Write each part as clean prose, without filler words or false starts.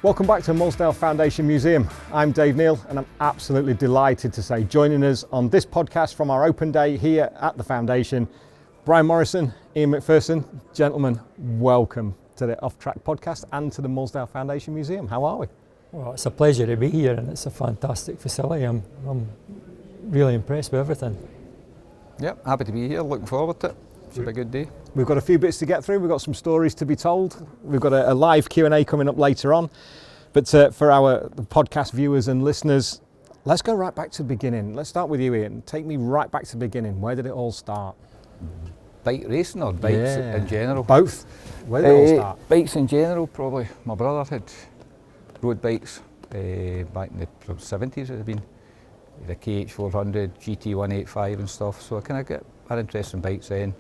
Welcome back to Moulsdale Foundation Museum. I'm Dave Neal and I'm absolutely delighted to say joining us on this podcast from our open day here at the Foundation, Brian Morrison, Iain MacPherson. Gentlemen, welcome to the Off Track podcast and to the Moulsdale Foundation Museum. How are we? Well, it's a pleasure to be here and it's a fantastic facility. I'm really impressed with everything. Yep, happy to be here, looking forward to it. It's a good day. We've got a few bits to get through, we've got some stories to be told. We've got a live Q&A coming up later on. But for our podcast viewers and listeners, let's go right back to the beginning. Let's start with you, Iain. Take me right back to the beginning. Where did it all start? Bike racing or bikes in general? Both. Where did it all start? Bikes in general, probably. My brother had road bikes back in the 70s, it had been. The KH400, GT185 and stuff, so I kind of had interest in bikes then.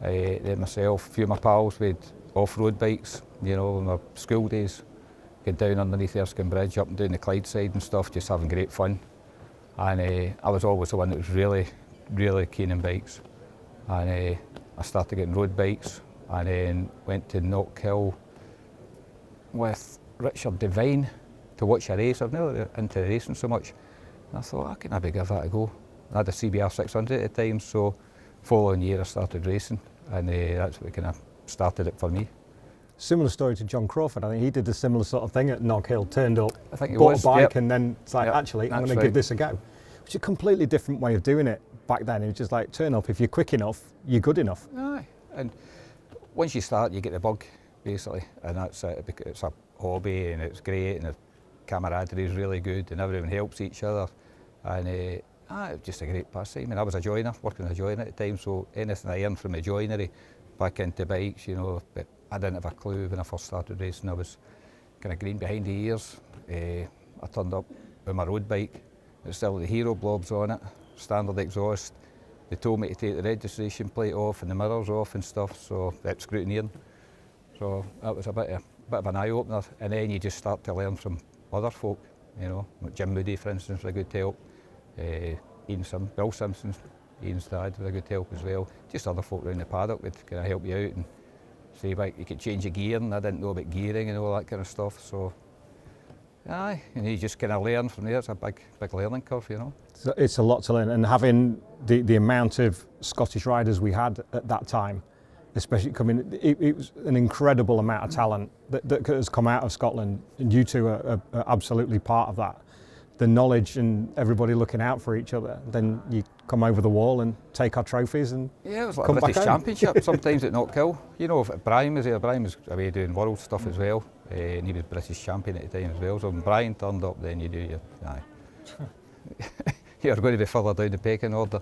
Then myself, a few of my pals with off-road bikes, you know, in my school days. Get down underneath Erskine Bridge, up and down the Clydeside and stuff, just having great fun. And I was always the one that was really, really keen on bikes. And I started getting road bikes and then went to Knockhill with Richard Devine to watch a race. I've never been into racing so much. And I thought, I can maybe give that a go. I had a CBR 600 at the time, so following year I started racing, and that's what kind of started it for me. Similar story to John Crawford. I think he did a similar sort of thing at Knockhill, turned up, I think bought a bike, and then it's like, Yep, actually, I'm that's going to give this a go. Which is a completely different way of doing it back then. It was just like, turn up, if you're quick enough, you're good enough. Aye, and once you start, you get the bug, basically, and that's it. It's a hobby, and it's great, and the camaraderie is really good, and everyone helps each other. And it was just a great pastime. And I was a joiner, working as a joiner at the time, so anything I earned from the joinery back into bikes, you know, but I didn't have a clue when I first started racing. I was kind of green behind the ears. I turned up with my road bike. It's still the Hero blobs on it, standard exhaust. They told me to take the registration plate off and the mirrors off and stuff, so that's scrutineering. So that was a bit of an eye-opener. And then you just start to learn from other folk, you know, like Jim Moody, for instance, was a good help. Bill Simpson, Ian's dad, was a good help as well. Just other folk around the paddock would kind of help you out and say, like, you could change your gear, and I didn't know about gearing and all that kind of stuff. So, aye, and you just kind of learn from there. It's a big learning curve, you know. It's a lot to learn, and having the amount of Scottish riders we had at that time, especially coming, it was an incredible amount of talent that has come out of Scotland, and you two are absolutely part of that. The knowledge and everybody looking out for each other. Then you come over the wall and take our trophies and yeah, it was like come a British back home. Championship sometimes at Knockhill. You know, if Brian was there. Brian was away doing world stuff as well, and he was British champion at the time as well. So when Brian turned up, then you do your you're going to be further down the pecking order.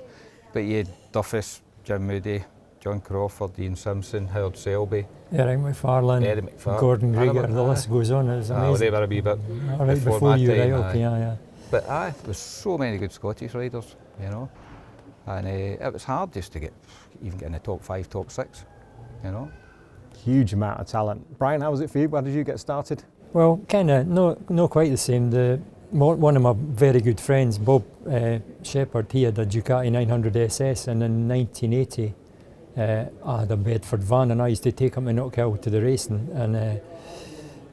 But you had Duffus, Jim Moody, John Crawford, Ian Simpson, Howard Selby, Eric MacFarlane, Gordon Grieger, the list goes on. It was amazing. They were a wee bit right before you, time, right? Okay, yeah. But there was so many good Scottish riders, you know, and it was hard just to get in the top 5, top 6, you know. Huge amount of talent. Brian, how was it for you? How did you get not Well, kind of, no, quite the same. One of my very good friends, Bob Shepherd, he had a Ducati 900 SS, and in 1980, I had a Bedford van, and I used to take him to Knockhill to the racing, and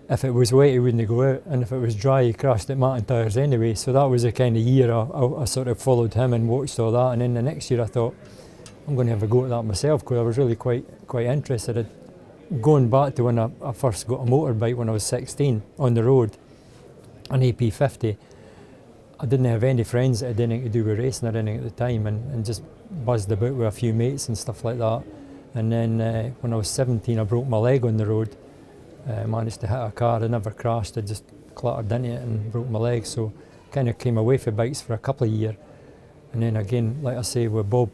if it was wet he wouldn't go out, and if it was dry he crashed at McIntyre's anyway. So that was the kind of year I sort of followed him and watched all that, and then the next year I thought, I'm going to have a go at that myself, because I was really quite interested. Going back to when I first got a motorbike when I was 16 on the road, an AP50, I didn't have any friends that had anything to do with racing or anything at the time, and just buzzed about with a few mates and stuff like that. And then when I was 17 I broke my leg on the road. Managed to hit a car. I never crashed, I just clattered into it and broke my leg, so kind of came away from bikes for a couple of years. And then again, like I say, with Bob,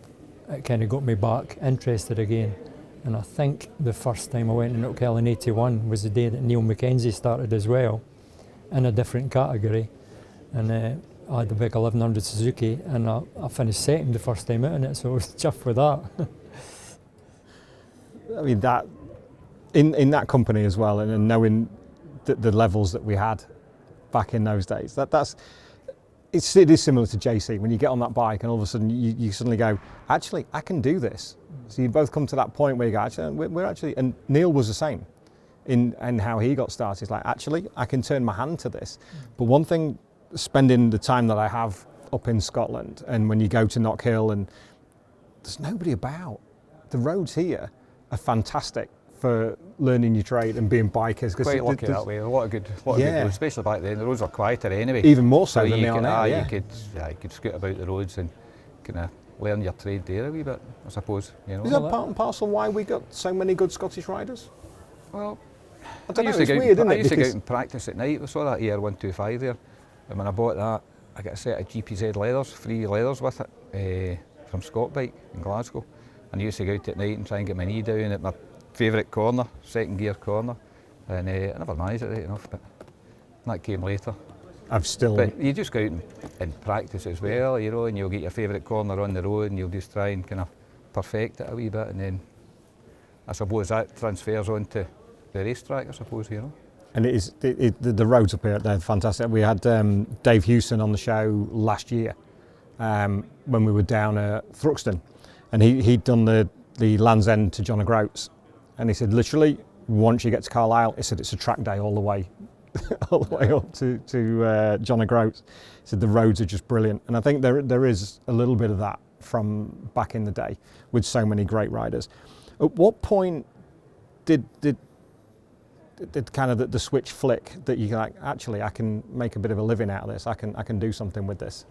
it kind of got me back interested again. And I think the first time I went to Knockhill in 81 was the day that Neil Mackenzie started as well, in a different category. And I had a big 1100 Suzuki, and I finished second the first time out in it, so I was chuffed with that. I mean, that in that company as well, and knowing the levels that we had back in those days, it is similar to JC. When you get on that bike and all of a sudden you suddenly go, actually, I can do this. So you both come to that point where you go, actually, we're actually, and Neil was the same. in how he got started. It's like, actually, I can turn my hand to this. But one thing, spending the time that I have up in Scotland, and when you go to Knockhill, and there's nobody about. The roads here are fantastic for learning your trade and being bikers. Quite lucky that way. A lot of good roads, especially back then. The roads were quieter anyway. Even more so than they are now. You could scoot about the roads and kind of learn your trade there a wee bit, I suppose. You know. Is that part and parcel why we got so many good Scottish riders? Well, I don't know, it's weird, isn't it? I used to go out and practice at night. We saw that ER 125 there, and when I bought that, I got a set of GPZ leathers, free leathers with it, from Scotbike in Glasgow. And I used to go out at night and try and get my knee down at my favourite corner, second gear corner, and I never managed it right enough, but that came later. But you just go out and practice as well, you know, and you'll get your favourite corner on the road, and you'll just try and kind of perfect it a wee bit, and then I suppose that transfers onto the racetrack, I suppose, you know. And it is the roads up here, they're fantastic. We had Dave Hewson on the show last year when we were down at Thruxton, and he'd done the Land's End to John O'Groats, and he said literally once you get to Carlisle, he said it's a track day all the way up to John O'Groats. He said the roads are just brilliant, and I think there is a little bit of that from back in the day with so many great riders. At what point did kind of the switch flick that you like, actually I can make a bit of a living out of this, I can do something with this?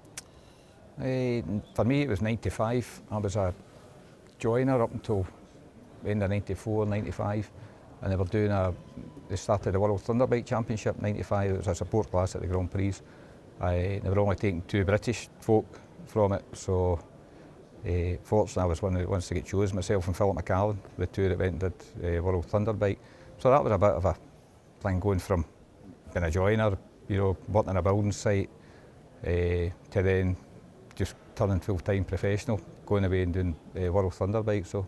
For me it was 95. I was a joiner up until end of 94, 95, and they started the World Thunderbike Championship in 95. It was a support class at the Grand Prix. They were only taking 2 British folk from it, so fortunately I was one of the ones to get chosen, myself and Philip McCallan, the 2 that went and did World Thunderbike. So that was a bit of a thing, going from being a joiner, you know, working on a building site, to then just turning full-time professional, going away and doing World Thunderbike. So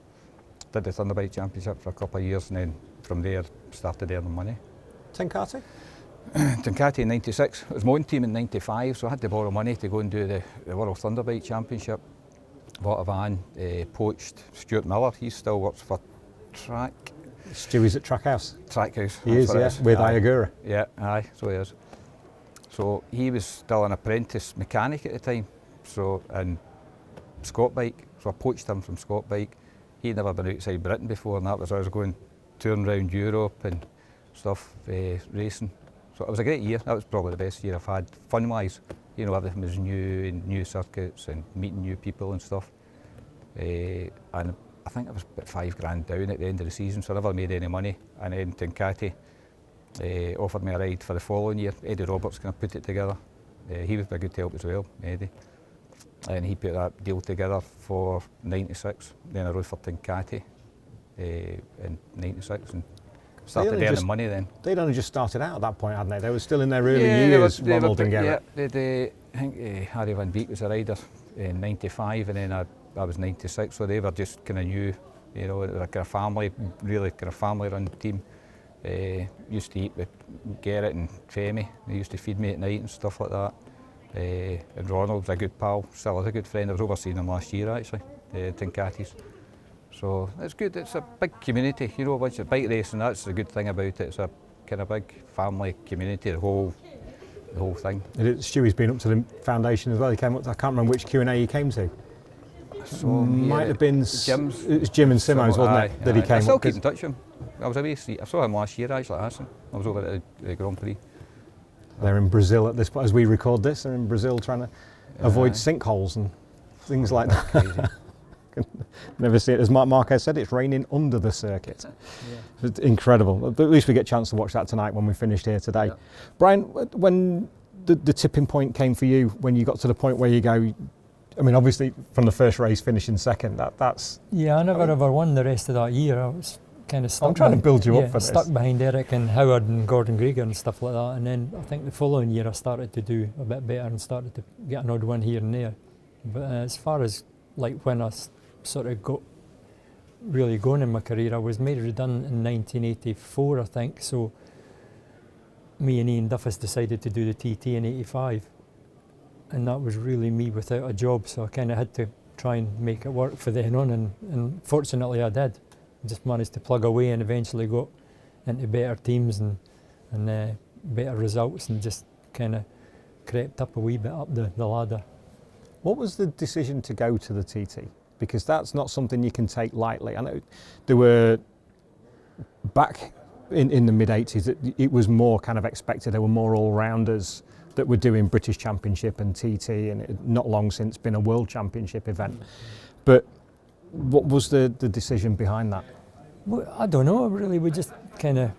did the Thunderbike Championship for a couple of years, and then from there started earning money. Tenkate? Tenkate in 96. It was my own team in 95, so I had to borrow money to go and do the World Thunderbike Championship. Bought a van, poached Stuart Miller. He still works for Track. Stewie's at Trackhouse. Trackhouse. He is, yeah, with Iagura. Yeah, aye, so he is. So he was still an apprentice mechanic at the time, so in Scotbike. So I poached him from Scotbike. He'd never been outside Britain before, and that was I was going touring around Europe and stuff, racing. So it was a great year. That was probably the best year I've had, fun-wise. You know, everything was new, and new circuits and meeting new people and stuff. And I think I was about £5,000 down at the end of the season, so I never made any money. And then Tenkate offered me a ride for the following year. Eddie Roberts kind of put it together. He was a good help as well, Eddie. And he put that deal together for 96. Then I rode for Tenkate in 96 and started earning money then. They'd only just started out at that point, hadn't they? They were still in their early years, Ronald and Garrett. Yeah, I think Harry Van Beek was a rider in 95, and then I was 96, so they were just kind of new, you know, it was a kind of family, really kind of family-run team. Used to eat with Garrett and Femi. They used to feed me at night and stuff like that. And Ronald was a good pal, still is a good friend. I was overseeing him last year actually, Tenkate's. So it's good, it's a big community, you know, once you're bike racing, that's the good thing about it. It's a kind of big family community, the whole thing. Stewie's been up to the foundation as well. He came up to, I can't remember which Q&A he came to. So might have been Jim's. It was Jim and Simo's, wasn't it? That he came up. I still keep in touch with him. I saw him last year actually, I asked him. I was over at the Grand Prix. They're in Brazil at this point, as we record this. They're in Brazil trying to avoid sinkholes and things like that. Crazy. Never see it. As Mark Marquez said, it's raining under the circuit. Yeah. It's incredible. But at least we get a chance to watch that tonight when we finished here today. Yeah. Brian, when the tipping point came for you, when you got to the point where you go, I mean, obviously from the first race finishing second, that's... Yeah, I never ever won the rest of that year. I was kind of stuck. I'm trying to build you up for this. Stuck behind Eric and Howard and Gordon Grieger and stuff like that. And then I think the following year I started to do a bit better and started to get an odd win here and there. But as far as like when I sort of got really going in my career, I was made redundant in 1984, I think. So me and Ian Duffus decided to do the TT in 85. And that was really me without a job, so I kind of had to try and make it work for then on, and fortunately I did. Just managed to plug away and eventually got into better teams and better results, and just kind of crept up a wee bit up the ladder. What was the decision to go to the TT? Because that's not something you can take lightly. I know there were, back in the mid-80s, it was more kind of expected. There were more all-rounders that were doing British Championship and TT, and it had not long since been a World Championship event. But what was the decision behind that? Well, I don't know, really. We just kind of,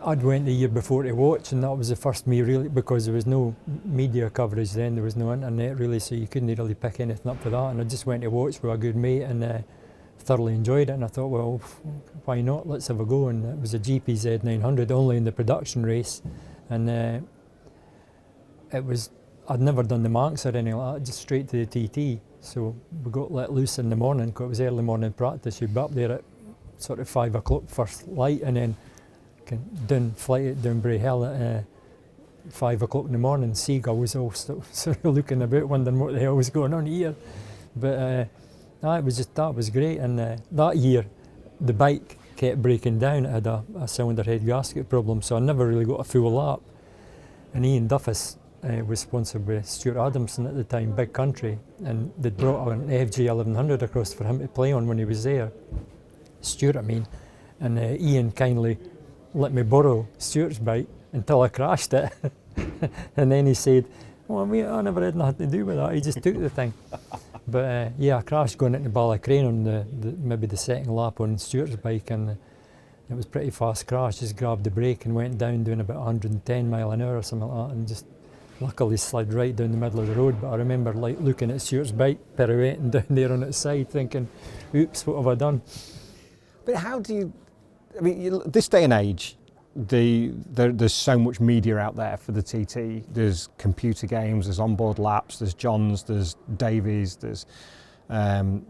I'd went the year before to watch, and that was the first me really, because there was no media coverage then, there was no internet really, so you couldn't really pick anything up for that, and I just went to watch with a good mate and thoroughly enjoyed it, and I thought, well, why not, let's have a go. And it was a GPZ 900 only in the production race, and it was, I'd never done the marks or anything like that, just straight to the TT. So we got let loose in the morning, because it was early morning practice. You'd be up there at sort of 5 o'clock first light, and then down Bray Hill at 5 o'clock in the morning. Seagull was all sort of looking about, wondering what the hell was going on here. But it was just, that was great. And that year, the bike kept breaking down. It had a cylinder head gasket problem, so I never really got a full lap. And Ian Duffus was sponsored by Stuart Adamson at the time, Big Country, and they'd brought an FJ 1100 across for him to play on when he was there. Stuart, I mean. And Ian kindly let me borrow Stuart's bike until I crashed it. And then he said, well, I never had nothing to do with that, he just took the thing. But yeah, I crashed going into Ballacrane on maybe the second lap on Stuart's bike, and it was a pretty fast crash. Just grabbed the brake and went down doing about 110 mile an hour or something like that, and just luckily slid right down the middle of the road. But I remember like looking at Stuart's bike pirouetting down there on its side, thinking, oops, what have I done? But how do you, I mean, this day and age, there's so much media out there for the TT. There's computer games, there's onboard laps, there's Johns, there's Davies, there's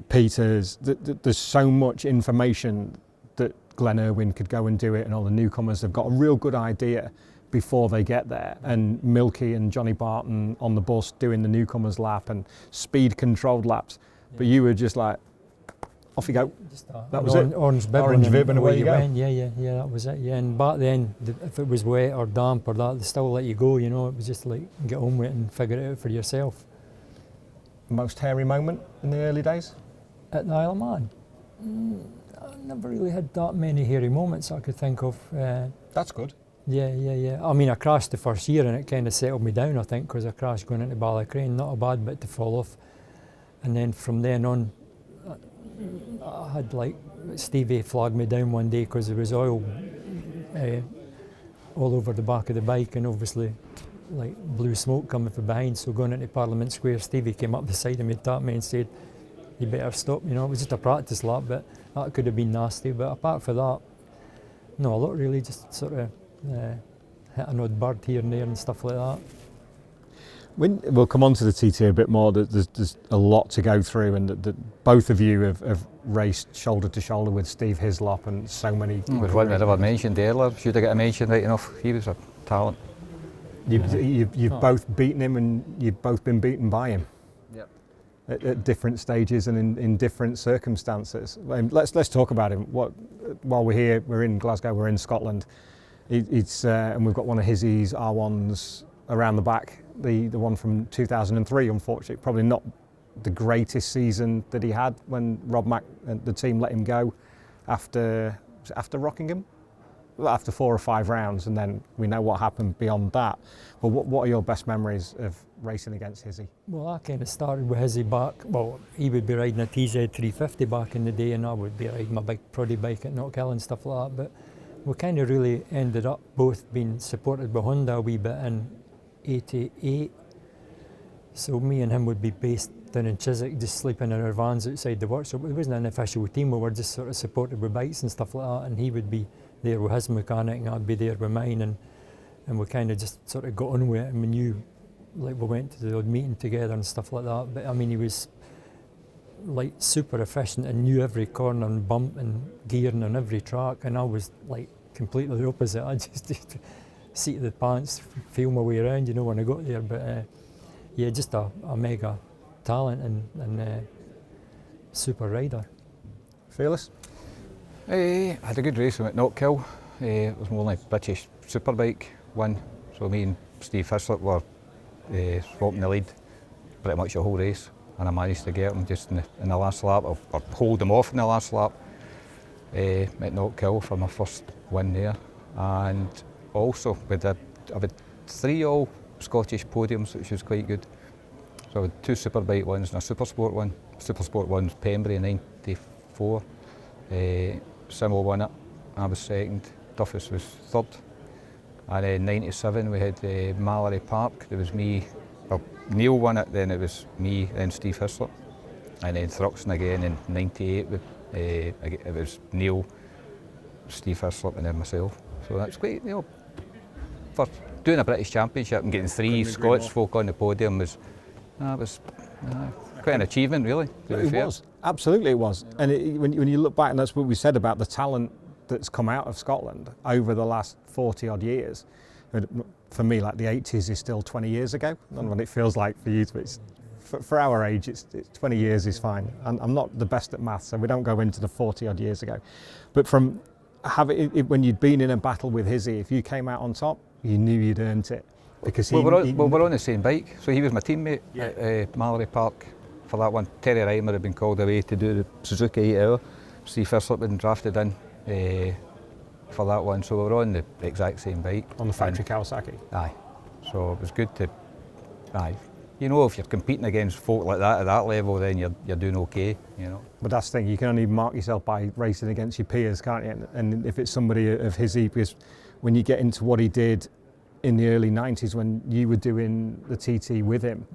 Peters. There's so much information that Glenn Irwin could go and do it, and all the newcomers have got a real good idea before they get there. And Milky and Johnny Barton on the bus doing the newcomers lap and speed controlled laps. Yeah. But you were just like, off you go. Just that was it. Orange bib and away you go. Went. Yeah, that was it. Yeah, and back then, if it was wet or damp or that, they still let you go. You know, it was just like get on with it and figure it out for yourself. Most hairy moment in the early days? At the Isle of Man, I never really had that many hairy moments I could think of. That's good. Yeah. I mean, I crashed the first year and it kind of settled me down, I think, because I crashed going into Ballacrane. Not a bad bit to fall off, and then from then on, I had like Stevie flagged me down one day because there was oil all over the back of the bike, and obviously like blue smoke coming from behind. So going into Parliament Square, Stevie came up the side of me, tapped me and said, you better stop. You know, it was just a practice lap, but that could have been nasty. But apart from that, no, a lot really, just sort of hit an odd bird here and there and stuff like that. We'll come on to the TT a bit more. There's a lot to go through, and both of you have raced shoulder to shoulder with Steve Hislop and so many. There's one I never mentioned earlier. Should I get a mention right enough? He was a talent. You've both beaten him, and you've both been beaten by him. Yep. At different stages and in different circumstances. Let's talk about him. While we're here, we're in Glasgow, we're in Scotland. And we've got one of Hizzy's R1s around the back. The one from 2003, unfortunately, probably not the greatest season that he had when Rob Mack and the team let him go after Rockingham, after 4 or 5 rounds, and then we know what happened beyond that. But what are your best memories of racing against Hizzy? Well, I kind of started with Hizzy back. Well, he would be riding a TZ 350 back in the day, and I would be riding my big proddy bike at Knockhill and stuff like that. But we kind of really ended up both being supported by Honda a wee bit in 88. So me and him would be based down in Chiswick, just sleeping in our vans outside the workshop. It wasn't an official team, we were just sort of supported with bikes and stuff like that, and he would be there with his mechanic and I'd be there with mine, and we kind of just sort of got on with it, and we knew, like, we went to the odd meeting together and stuff like that. But I mean, he was like super efficient and knew every corner and bump and gearing on every track, and I was like completely the opposite. I just seat of the pants, feel my way around, you know, when I got there. But yeah, just a mega talent and super rider. Fearless? I had a good race with him at Knockhill. it was more like British Superbike one. So me and Steve Hislop were swapping the lead pretty much the whole race, and I managed to get him just in the last lap, or hold him off in the last lap at Knock Hill for my first win there. And also I've had 3 all Scottish podiums, which was quite good. So I had 2 Superbike ones and a Supersport one. Supersport one was Pembury in '94. Simo won it, I was second, Duffus was third. And in '97 we had Mallory Park. There was me, well, Neil won it, then it was me, then Steve Hislop. And then Thruxton again in '98, it was Neil, Steve Hislop and then myself. So that's quite, for doing a British Championship and getting 3 Scots folk on the podium was quite an achievement, really. It was, absolutely it was. And when you look back, and that's what we said about the talent that's come out of Scotland over the last 40 odd years. For me, like the 80s is still 20 years ago. I don't know what it feels like for you, but for our age, it's 20 years is fine. And I'm not the best at maths, so we don't go into the 40 odd years ago. But from when you'd been in a battle with Hizzy, if you came out on top, you knew you'd earned it. Because we're on the same bike, so he was my teammate at Mallory Park for that one. Terry Reimer had been called away to do the Suzuki 8 Hour. Steve Hislop had been drafted in for that one, so we were on the exact same bike. On the factory Kawasaki? Aye. So it was good to, if you're competing against folk like that at that level, then you're doing okay, But that's the thing, you can only mark yourself by racing against your peers, can't you? And if it's somebody of his because when you get into what he did in the early 90s when you were doing the TT with him,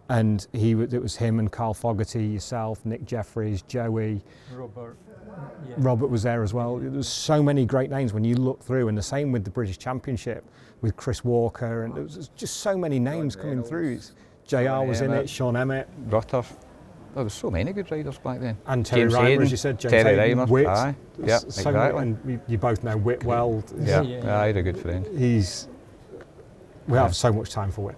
and it was him and Carl Fogarty, yourself, Nick Jeffries, Joey, Robert was there as well. There's so many great names when you look through, and the same with the British Championship with Chris Walker, and there was just so many names coming through. JR was in it, Sean Emmett, Rutter. There was so many good riders back then. And Terry Reimer, as you said, James Terry Hayden, Reimer, Whit. aye, yeah, exactly. And you both know Whit well. Yeah, I had a good friend. We have so much time for Whit.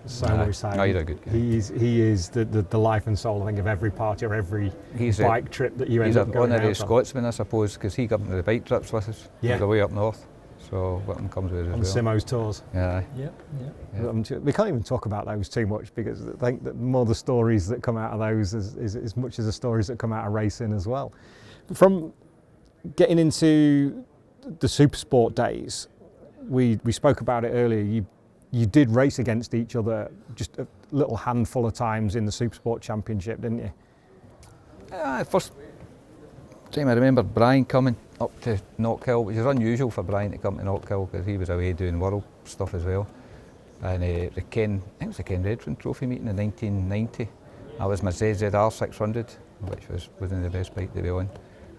So much time. No, you're a good guy. He is the life and soul, I think, of every party or every bike trip that you end up going out on. He's an honorary Scotsman, I suppose, because he got into the bike trips with us. Yeah. The way up north. So Whitman comes with us on as well. Simo's tours. Yeah. We can't even talk about those too much because I think that more the stories that come out of those is as much as the stories that come out of racing as well. From getting into the Supersport days, we spoke about it earlier. You did race against each other just a little handful of times in the Supersport Championship, didn't you? First time I remember Brian coming up to Knock Hill, which is unusual for Brian to come to Knock Hill because he was away doing world stuff as well. And I think it was the Ken Redfern Trophy meeting in 1990. I was my ZZR 600, which was one of the best bike to be on.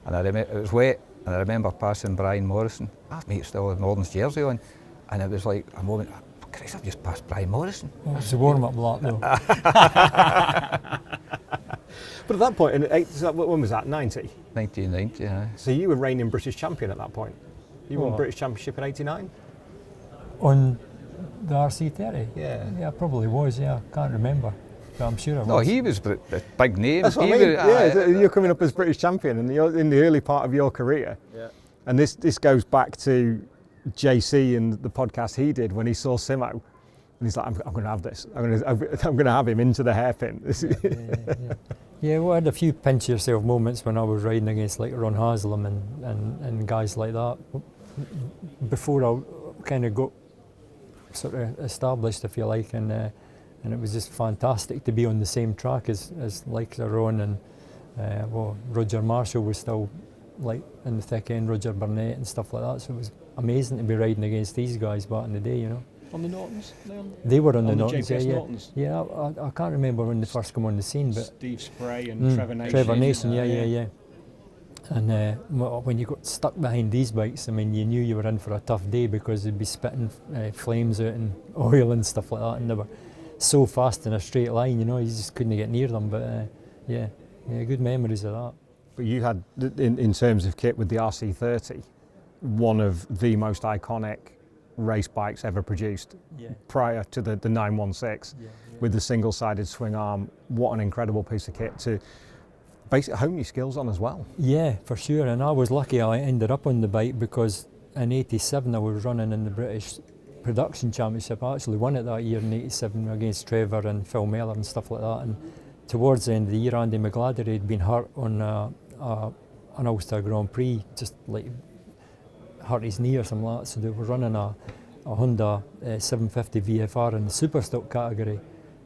And I remember it was wet, and I remember passing Brian Morrison. I mate still had Northern's jersey on, and it was like a moment. Christ, I've just passed Brian Morrison. Oh, it's a warm-up lap though. But at that point, when was that, 90? 1990, yeah. So you were reigning British champion at that point? You won British Championship in 89? On the RC30? Yeah. Yeah, I probably was, yeah. I can't remember. But I'm sure I was. No, he was a big name. That's what I mean. You're coming up as British champion and you're in the early part of your career. Yeah. And this goes back to JC and the podcast he did when he saw Simo, and he's like, I'm going to have this. I'm going to have him into the hairpin. Yeah, well, I had a few pinch yourself moments when I was riding against like Ron Haslam and guys like that before I kind of got sort of established, if you like, and it was just fantastic to be on the same track as like Ron and Roger Marshall was still like in the thick end, Roger Burnett and stuff like that. So it was amazing to be riding against these guys back in the day, On the Nortons? They were on the Nortons, JPS yeah. Nortons. Yeah, I can't remember when they first come on the scene, but Steve Spray and Trevor Nation. Trevor Nation, yeah. And when you got stuck behind these bikes, I mean, you knew you were in for a tough day because they'd be spitting flames out and oil and stuff like that, and they were so fast in a straight line, you just couldn't get near them. But yeah, good memories of that. But you had, in terms of kit with the RC30, one of the most iconic race bikes ever produced prior to the 916 with the single-sided swing arm. What an incredible piece of kit to basically hone your skills on as well. Yeah, for sure. And I was lucky I ended up on the bike because in '87 I was running in the British Production Championship. I actually won it that year in '87 against Trevor and Phil Mellor and stuff like that. And towards the end of the year, Andy McGladdery had been hurt on an Ulster Grand Prix, just like hurt his knee or something like that. So they were running a Honda 750 VFR in the super stock category,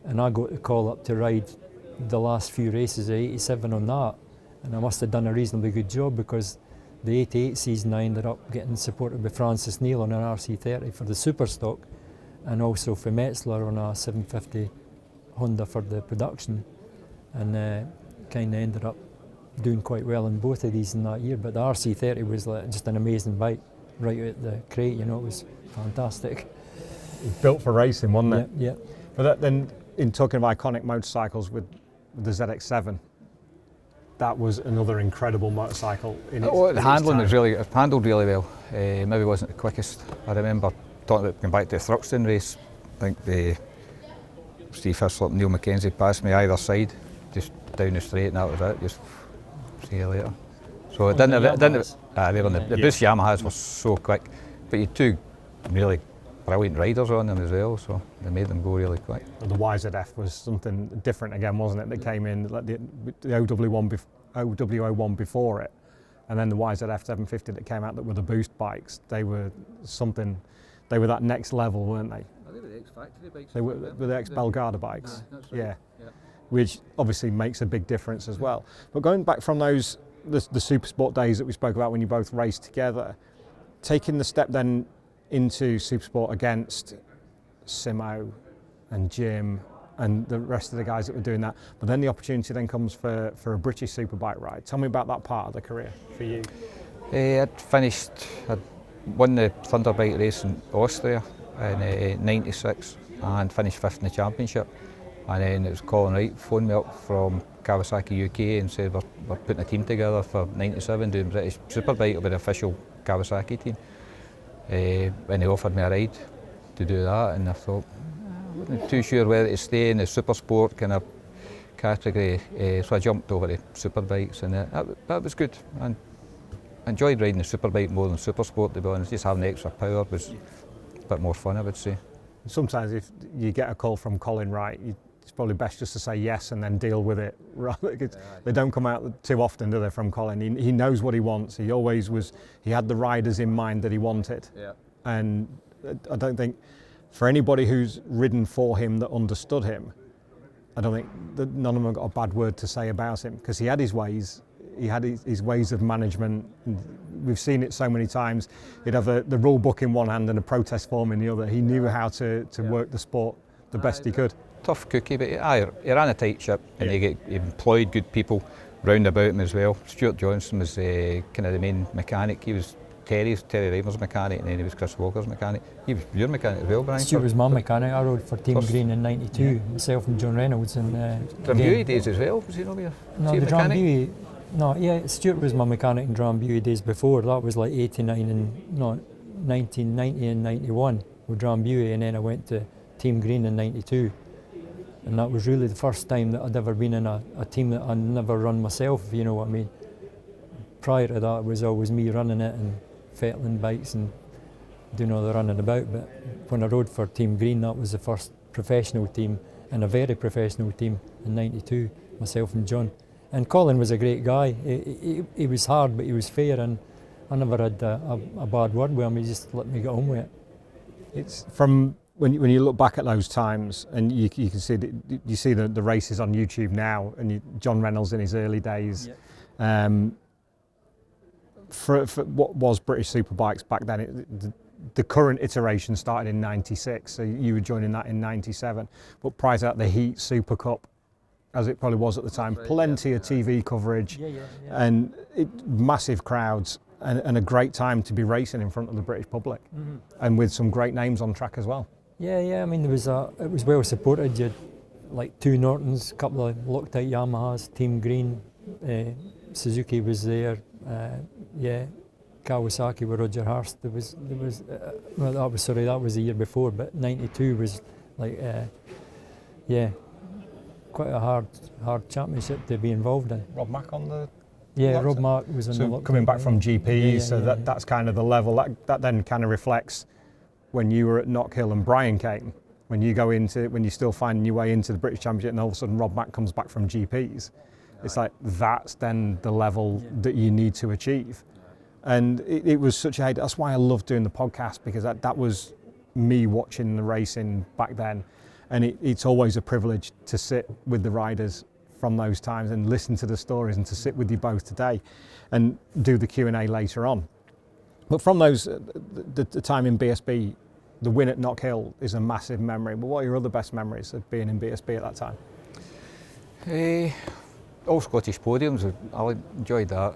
and I got the call up to ride the last few races of '87 on that, and I must have done a reasonably good job, because the '88 season I ended up getting supported by Francis Neal on an RC30 for the super stock, and also for Metzler on a 750 Honda for the production, and kind of ended up doing quite well in both of these in that year. But the RC30 was like just an amazing bike right out the crate, you know, it was fantastic. It was built for racing, wasn't it? Yeah. But then, in talking of iconic motorcycles with the ZX7, that was another incredible motorcycle. The handling was really, it handled really well. Maybe wasn't the quickest. I remember talking about going back to the Thruxton race. I think Steve Hislop and Neil Mackenzie passed me either side, just down the straight, and that was it. Just see you later. So it didn't. The Boost Yamahas were so quick, but you had two really brilliant riders on them as well, so they made them go really quick. The YZF was something different again, wasn't it? That came in, like the OW01 before it, and then the YZF 750 that came out that were the Boost bikes. They were something. They were that next level, weren't they? They were the ex-factory bikes. They were the ex-Belgarda bikes. That's right. Yeah, which obviously makes a big difference as well. But going back from those the super sport days that we spoke about when you both raced together, taking the step then into Supersport against Simo and Jim and the rest of the guys that were doing that, but then the opportunity then comes for a British Superbike ride. Tell me about that part of the career for you. I'd won the Thunderbike race in Austria in '96 and finished 5th in the championship, and then it was Colin Wright phoned me up from Kawasaki UK and said we're putting a team together for '97 doing British Superbike. It'll be the official Kawasaki team. When they offered me a ride to do that, and I thought I wasn't too sure whether to stay in the super sport kind of category, so I jumped over to superbikes, and that was good. And I enjoyed riding the superbike more than super sport, to be honest. Just having the extra power was a bit more fun, I would say. Sometimes if you get a call from Colin Wright, it's probably best just to say yes and then deal with it. They don't come out too often, do they, from Colin? He knows what he wants. He always was. He had the riders in mind that he wanted. Yeah. And I don't think for anybody who's ridden for him that understood him, I don't think that none of them got a bad word to say about him, because he had his ways. He had his ways of management. We've seen it so many times. He'd have the rule book in one hand and a protest form in the other. He knew how to work the sport the best he could. Tough cookie, but he ran a tight ship, and he employed good people round about him as well. Stuart Johnson was kind of the main mechanic. He was Terry Reimer's mechanic, and then he was Chris Walker's mechanic. He was your mechanic as well, Brian. Stuart was my mechanic. I rode for Team Green in '92, myself and John Reynolds. And Drambuie days as well, was he not here? No, the Drambuie. No, yeah, Stuart was my mechanic in Drambuie days before. That was like 1990 and 91 with Drambuie, and then I went to Team Green in '92. And that was really the first time that I'd ever been in a team that I'd never run myself, if you know what I mean. Prior to that, it was always me running it and fettling bikes and doing all the running about. But when I rode for Team Green, that was the first professional team, and a very professional team in '92, myself and John. And Colin was a great guy. He was hard, but he was fair, and I never had a bad word with him. He just let me get on with it. It's from when you look back at those times, and you can see the races on YouTube now, and John Reynolds in his early days. Yeah. For what was British Superbikes back then, the current iteration started in '96, so you were joining that in '97. But prior to that, the Heat Super Cup, as it probably was at the time, plenty of TV coverage, and massive crowds, and a great time to be racing in front of the British public, and with some great names on track as well. Yeah. I mean, it was well supported. You had like two Nortons, a couple of Loctite Yamahas, Team Green, Suzuki was there. Kawasaki with Roger Hurst. That was that was the year before, but '92 was like quite a hard championship to be involved in. Rob Mack on the Yeah, Rob Mark was on the So coming back from GPs, so that's kind of the level. That then kind of reflects when you were at Knockhill and Brian came. When you're still finding your way into the British Championship, and all of a sudden Rob Mack comes back from GPs. It's like that's then the level that you need to achieve. And it was such a, that's why I love doing the podcast, because that was me watching the racing back then. And it's always a privilege to sit with the riders from those times and listen to the stories, and to sit with you both today and do the Q&A later on. But from those, the time in BSB, the win at Knockhill is a massive memory. But what are your other best memories of being in BSB at that time? All Scottish podiums, I enjoyed that.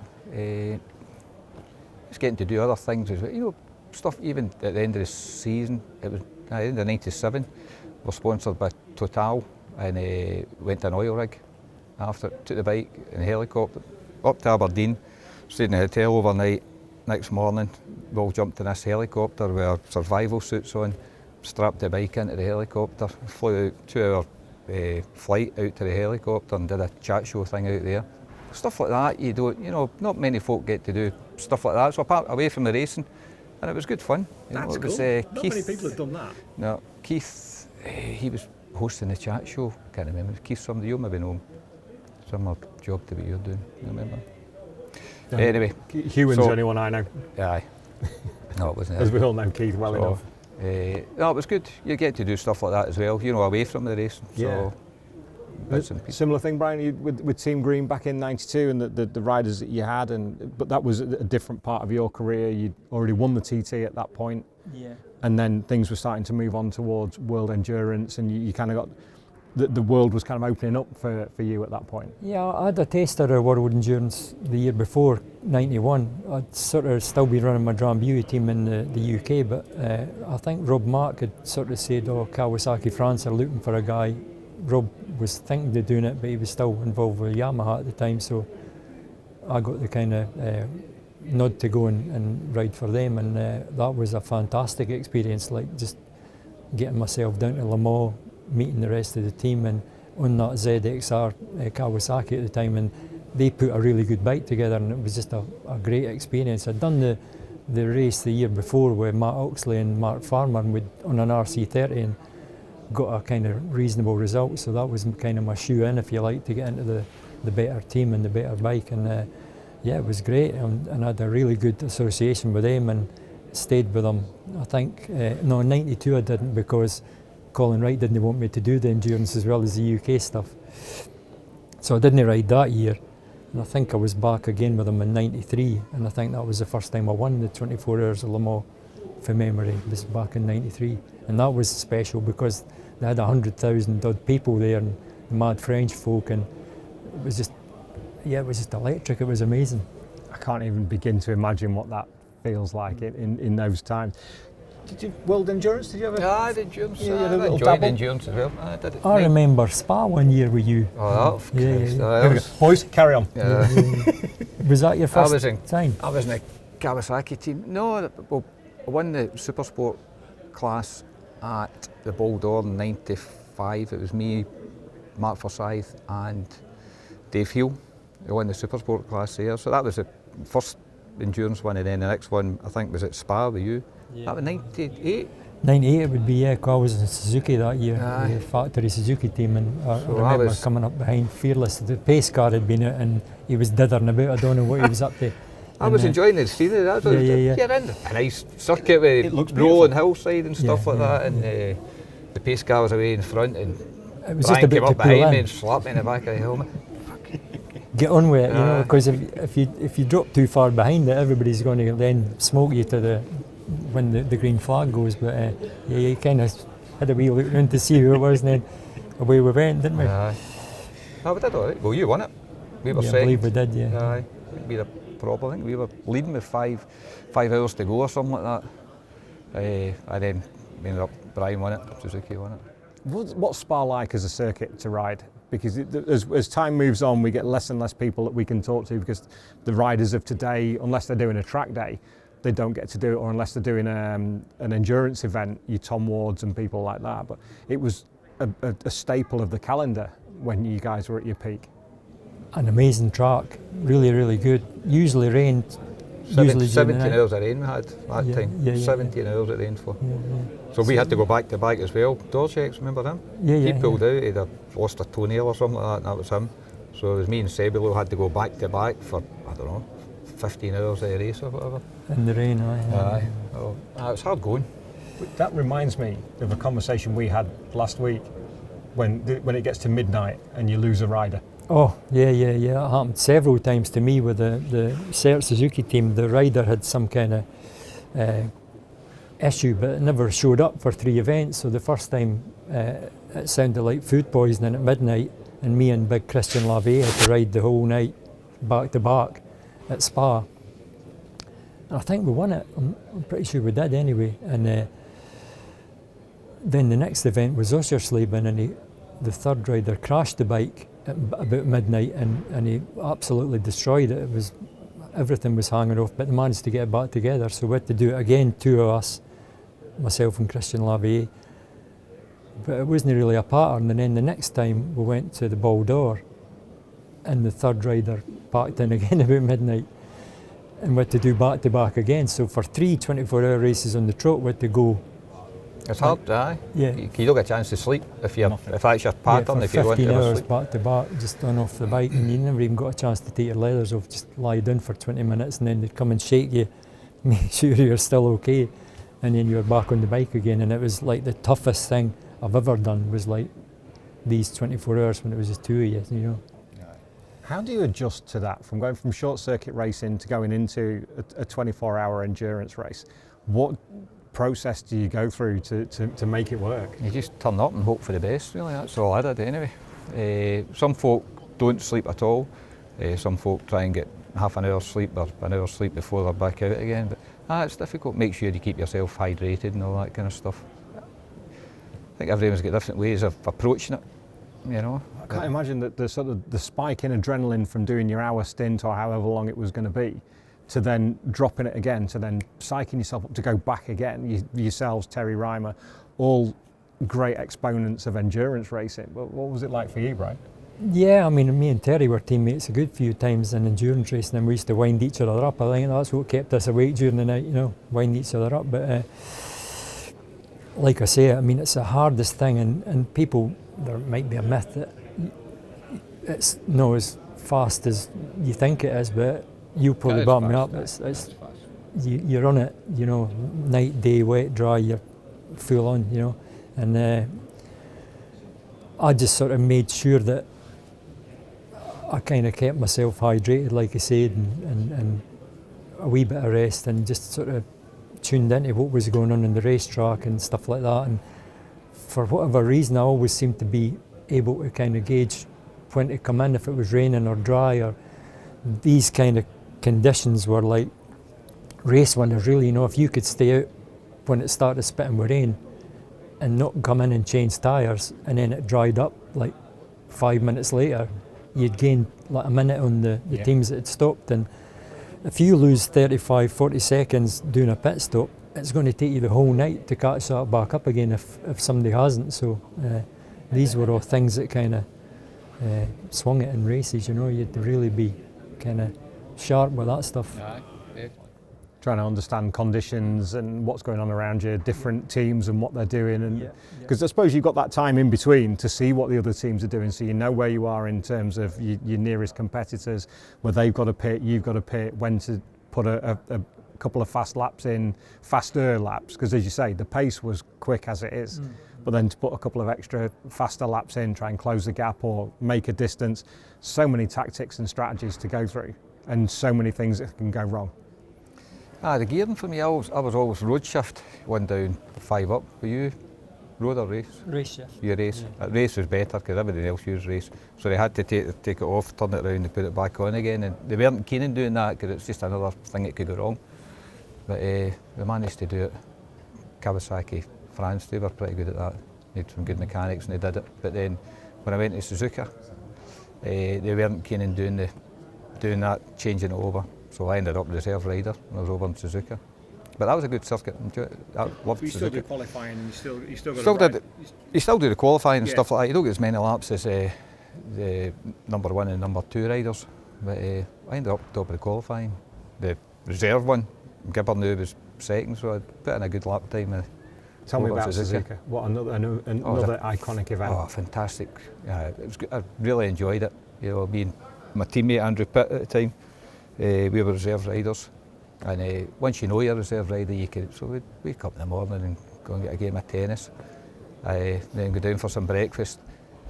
Just getting to do other things as well. You know, stuff even at the end of the season, it was at the end of '97, we're sponsored by Total, and went to an oil rig after, took the bike and helicopter up to Aberdeen, stayed in a hotel overnight. Next morning, we all jumped in this helicopter with our survival suits on, strapped the bike into the helicopter, flew out 2-hour flight out to the helicopter and did a chat show thing out there. Stuff like that, you don't, you know, not many folk get to do stuff like that. So apart away from the racing, and it was good fun. That's cool. Not many people have done that. No, Keith, he was hosting the chat show. I can't remember. Keith, somebody you maybe know him. Similar job to what you're doing. You remember? Anyway, Hewan's the only one I know. Aye. No, it wasn't. As we all know Keith well enough. No, it was good. You get to do stuff like that as well, you know, away from the racing. Yeah. So, similar thing, Brian, with Team Green back in '92 and the riders that you had, but that was a different part of your career. You'd already won the TT at that point. Yeah. And then things were starting to move on towards world endurance, and you kind of got, the world was kind of opening up for you at that point. Yeah, I had a taster of world endurance the year before, '91. I'd sort of still be running my Drambuie team in the UK, but I think Rob Mark had sort of said, oh, Kawasaki France are looking for a guy. Rob was thinking of doing it, but he was still involved with Yamaha at the time, so I got the kind of nod to go and ride for them, and that was a fantastic experience, like just getting myself down to Le Mans, meeting the rest of the team, and on that ZXR Kawasaki at the time, and they put a really good bike together, and it was just a great experience. I'd done the race the year before with Matt Oxley and Mark Farmer on an RC30 and got a kind of reasonable result, so that was kind of my shoe in, if you like, to get into the better team and the better bike, and yeah, it was great, and I had a really good association with them and stayed with them. I think, no, in '92 I didn't, because Colin Wright didn't want me to do the endurance as well as the UK stuff. So I didn't ride that year. And I think I was back again with them in '93, and I think that was the first time I won the 24 Hours of Le Mans, from memory. It was back in '93. And that was special because they had 100,000 odd people there, and mad French folk, and it was just, yeah, it was just electric. It was amazing. I can't even begin to imagine what that feels like in those times. Did you World Endurance? Did you ever? yeah, I did endurance. Yeah, you had a I little enjoyed dabble? endurance as well. I did it. I remember Spa one year with you. Oh, of Yeah, course. yeah. Here we go. Boys, carry on. Was that your first was in- time? I was in a Kawasaki team. No, well, I won the Supersport class at the Baldor in '95. It was me, Mark Forsyth and Dave Hill who won the Supersport class there. So that was the first endurance one, and then the next one I think was at Spa with you. That was '98. '98 it would be, yeah, 'cause I was in Suzuki that year, Aye. the factory Suzuki team, and I So I remember was- coming up behind Fearless. The pace car had been out and he was dithering about, I don't know what he was up to. I And, was enjoying the scenery. That was yeah. You're in a nice circuit with It looks rolling hillside and stuff Yeah, like yeah, that, and the pace car was away in front, and It was Brian just a came bit to up pull behind me in. and slapped me in the back of the helmet. Get on with it, you know, Aye. because if you drop too far behind it, everybody's going to then smoke you to when the green flag goes. But yeah, you kind of had a wee look round to see who it was, and then away we went, didn't we? Aye. No, we did all right. Well, you won it. We were Yeah, I second. believe we did, yeah. Aye. We had a problem. I think we were leading with five hours to go or something like that. And then we ended up, Brian won it, Suzuki won it. What's Spa like as a circuit to ride? Because as time moves on, we get less and less people that we can talk to, because the riders of today, unless they're doing a track day, they don't get to do it, or unless they're doing an endurance event, you Tom Wards and people like that. But it was a staple of the calendar when you guys were at your peak. an amazing track, really, really good. Usually rained. Usually 17 hours of rain we had that time. 17 hours it rained for. So we had to go back to back as well. Dorchek's, remember him? He pulled out, he'd have lost a toenail or something like that, and that was him. So it was me and Sebelo had to go back to back for, I don't know, 15 hours of a race or whatever. In the rain, aye. Oh, it was hard going. That reminds me of a conversation we had last week when it gets to midnight and you lose a rider. Oh, yeah. It happened several times to me with the Cert Suzuki team. The rider had some kind of issue, but it never showed up for 3 events. So the first time it sounded like food poisoning at midnight, and me and big Christian Lavie had to ride the whole night back to back at Spa. And I think we won it. I'm pretty sure we did anyway. And then the next event was Oschersleben, and the third rider crashed the bike at about midnight, and he absolutely destroyed it. Everything was hanging off, but they managed to get it back together. So we had to do it again, 2 of us, myself and Christian Lavie. But it wasn't really a pattern. And then the next time we went to the Ball d'Or, and the third rider packed in again about midnight, and we had to do back to back again. So for 3 24-hour races on the trot, we had to go. It's hard, aye. Yeah. You don't get a chance to sleep if that's your pattern. If you want to 15 have a hours sleep. back to back, just on off the bike, and you never even got a chance to take your leathers off. Just lie down for 20 minutes, and then they'd come and shake you, make sure you're still okay, and then you're back on the bike again. And it was like the toughest thing I've ever done was like these 24 hours when it was just 2 of you, you know. How do you adjust to that, from going from short circuit racing to going into a 24-hour endurance race? What process do you go through to make it work? You just turn up and hope for the best, really. That's all I did anyway. Some folk don't sleep at all. Some folk try and get half an hour's sleep or an hour's sleep before they're back out again. But it's difficult. Make sure you keep yourself hydrated and all that kind of stuff. I think everyone's got different ways of approaching it, you know. I can't imagine that the spike in adrenaline from doing your hour stint or however long it was going to be, to then dropping it again, to then psyching yourself up to go back again. Yourselves, Terry Reimer, all great exponents of endurance racing. But what was it like for you, Brian? Yeah, I mean, me and Terry were teammates a good few times in endurance racing, and we used to wind each other up. I think that's what kept us awake during the night, you know, wind each other up. But like I say, I mean, it's the hardest thing, and people, there might be a myth that it's not as fast as you think it is, but you probably back me up. It's you're on it, you know, night, day, wet, dry, you're full on, you know. And I just sort of made sure that I kind of kept myself hydrated, like I said, and a wee bit of rest, and just sort of tuned into what was going on in the racetrack and stuff like that. And for whatever reason, I always seemed to be able to kind of gauge when to come in, if it was raining or dry, or these kind of conditions were like race winners, really. You know, if you could stay out when it started spitting with rain and not come in and change tyres, and then it dried up like 5 minutes later, you'd gain like a minute on the teams that had stopped. And if you lose 35, 40 seconds doing a pit stop, it's going to take you the whole night to catch that back up again if somebody hasn't. So these were all things that kind of swung it in races, you know. You had to really be kind of sharp with that stuff. Trying to understand conditions and what's going on around you, different teams and what they're doing, and because I suppose you've got that time in between to see what the other teams are doing, so you know where you are in terms of your nearest competitors, where they've got to pit, you've got to pit, when to put a couple of fast laps in, faster laps, because as you say, the pace was quick as it is, but then to put a couple of extra faster laps in, try and close the gap or make a distance. So many tactics and strategies to go through, and so many things that can go wrong. The gearing for me, I was always road shift, 1 down, 5 up. Were you road or race? Race shift. You race. Yeah. Race was better because everybody else used race. So they had to take it off, turn it around and put it back on again. And they weren't keen on doing that because it's just another thing that could go wrong. But we managed to do it. Kawasaki, France, they were pretty good at that. They had some good mechanics and they did it. But then when I went to Suzuka, they weren't keen on doing that, changing it over. So I ended up reserve rider when I was over in Suzuka. But that was a good circuit. I loved Suzuka. You still do qualifying, and you still got you still do the qualifying and stuff like that. You don't get as many laps as the number 1 and number 2 riders, but I ended up top of the qualifying. The reserve one, Gibbernew, was second, so I put in a good lap time. Tell me about Suzuka. What another iconic event. Oh, fantastic! Yeah, it was good. I really enjoyed it. You know, me and my teammate Andrew Pitt at the time, we were reserve riders, and once you know you're a reserve rider, you can. So we'd wake up in the morning and go and get a game of tennis, then go down for some breakfast,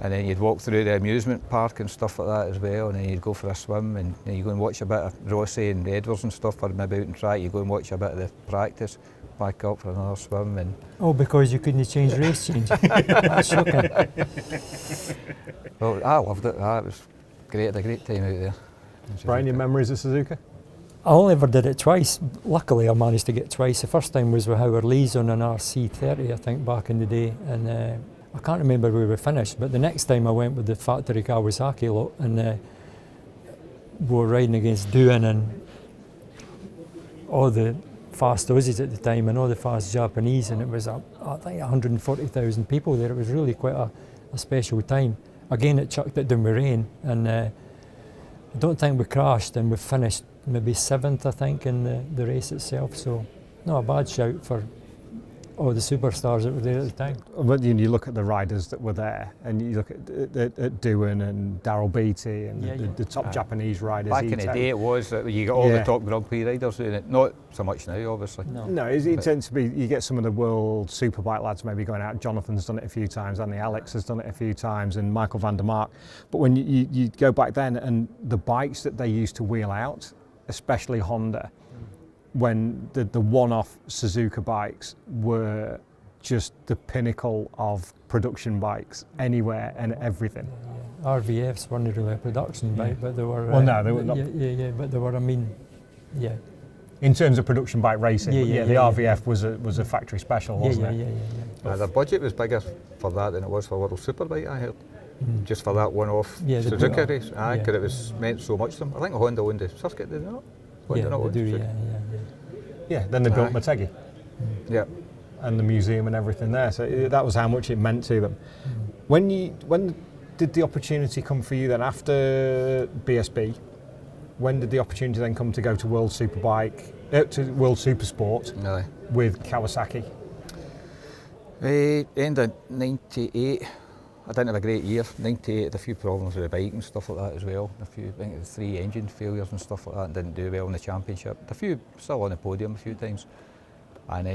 and then you'd walk through the amusement park and stuff like that as well, and then you'd go for a swim, and then you go and watch a bit of Rossi and Edwards and stuff, or maybe out and track. You go and watch a bit of the practice, back up for another swim, and Oh, because you couldn't change race change. That's shocking. well, I loved it. It was great. Had a great time out there. Brian, your memories of Suzuka? I only ever did it twice. Luckily, I managed to get twice. The first time was with Howard Lees on an RC30, I think, back in the day, and I can't remember where we finished. But the next time I went with the factory Kawasaki lot, and we were riding against Doohan and all the fast Aussies at the time and all the fast Japanese, and it was I think 140,000 people there. It was really quite a special time. Again, it chucked it down with rain, and I don't think we crashed, and we finished maybe 7th, I think, in the race itself. So not a bad shout for all the superstars that were there at the time. But you look at the riders that were there, and you look at Doohan and Daryl Beattie and the top Japanese riders. Back in the day, it was you got all the top Grand Prix riders doing it. Not so much now, obviously. No, it tends to be. You get some of the world superbike lads maybe going out. Jonathan's done it a few times, Andy Alex has done it a few times, and Michael van der Mark. But when you go back then, and the bikes that they used to wheel out, especially Honda, when the one-off Suzuka bikes were just the pinnacle of production bikes anywhere and everything. RVFs weren't really a production bike, but they were. Well, no, they were not. But they were. I mean, yeah. In terms of production bike racing, the RVF was a factory special, wasn't it? Yeah. The budget was bigger for that than it was for World Superbike, I heard. Just for that one-off Suzuka race, because it was meant so much to them. I think Honda owned the circuit, did they not? Yeah, then they built Motegi. Yeah. And the museum and everything there. So that was how much it meant to them. When did the opportunity come for you then after BSB? When did the opportunity then come to go to World Superbike, to World Supersport with Kawasaki? End of '98. I didn't have a great year. '98 had a few problems with the bike and stuff like that as well. I think it was 3 engine failures and stuff like that, and didn't do well in the championship. A few still on the podium a few times. And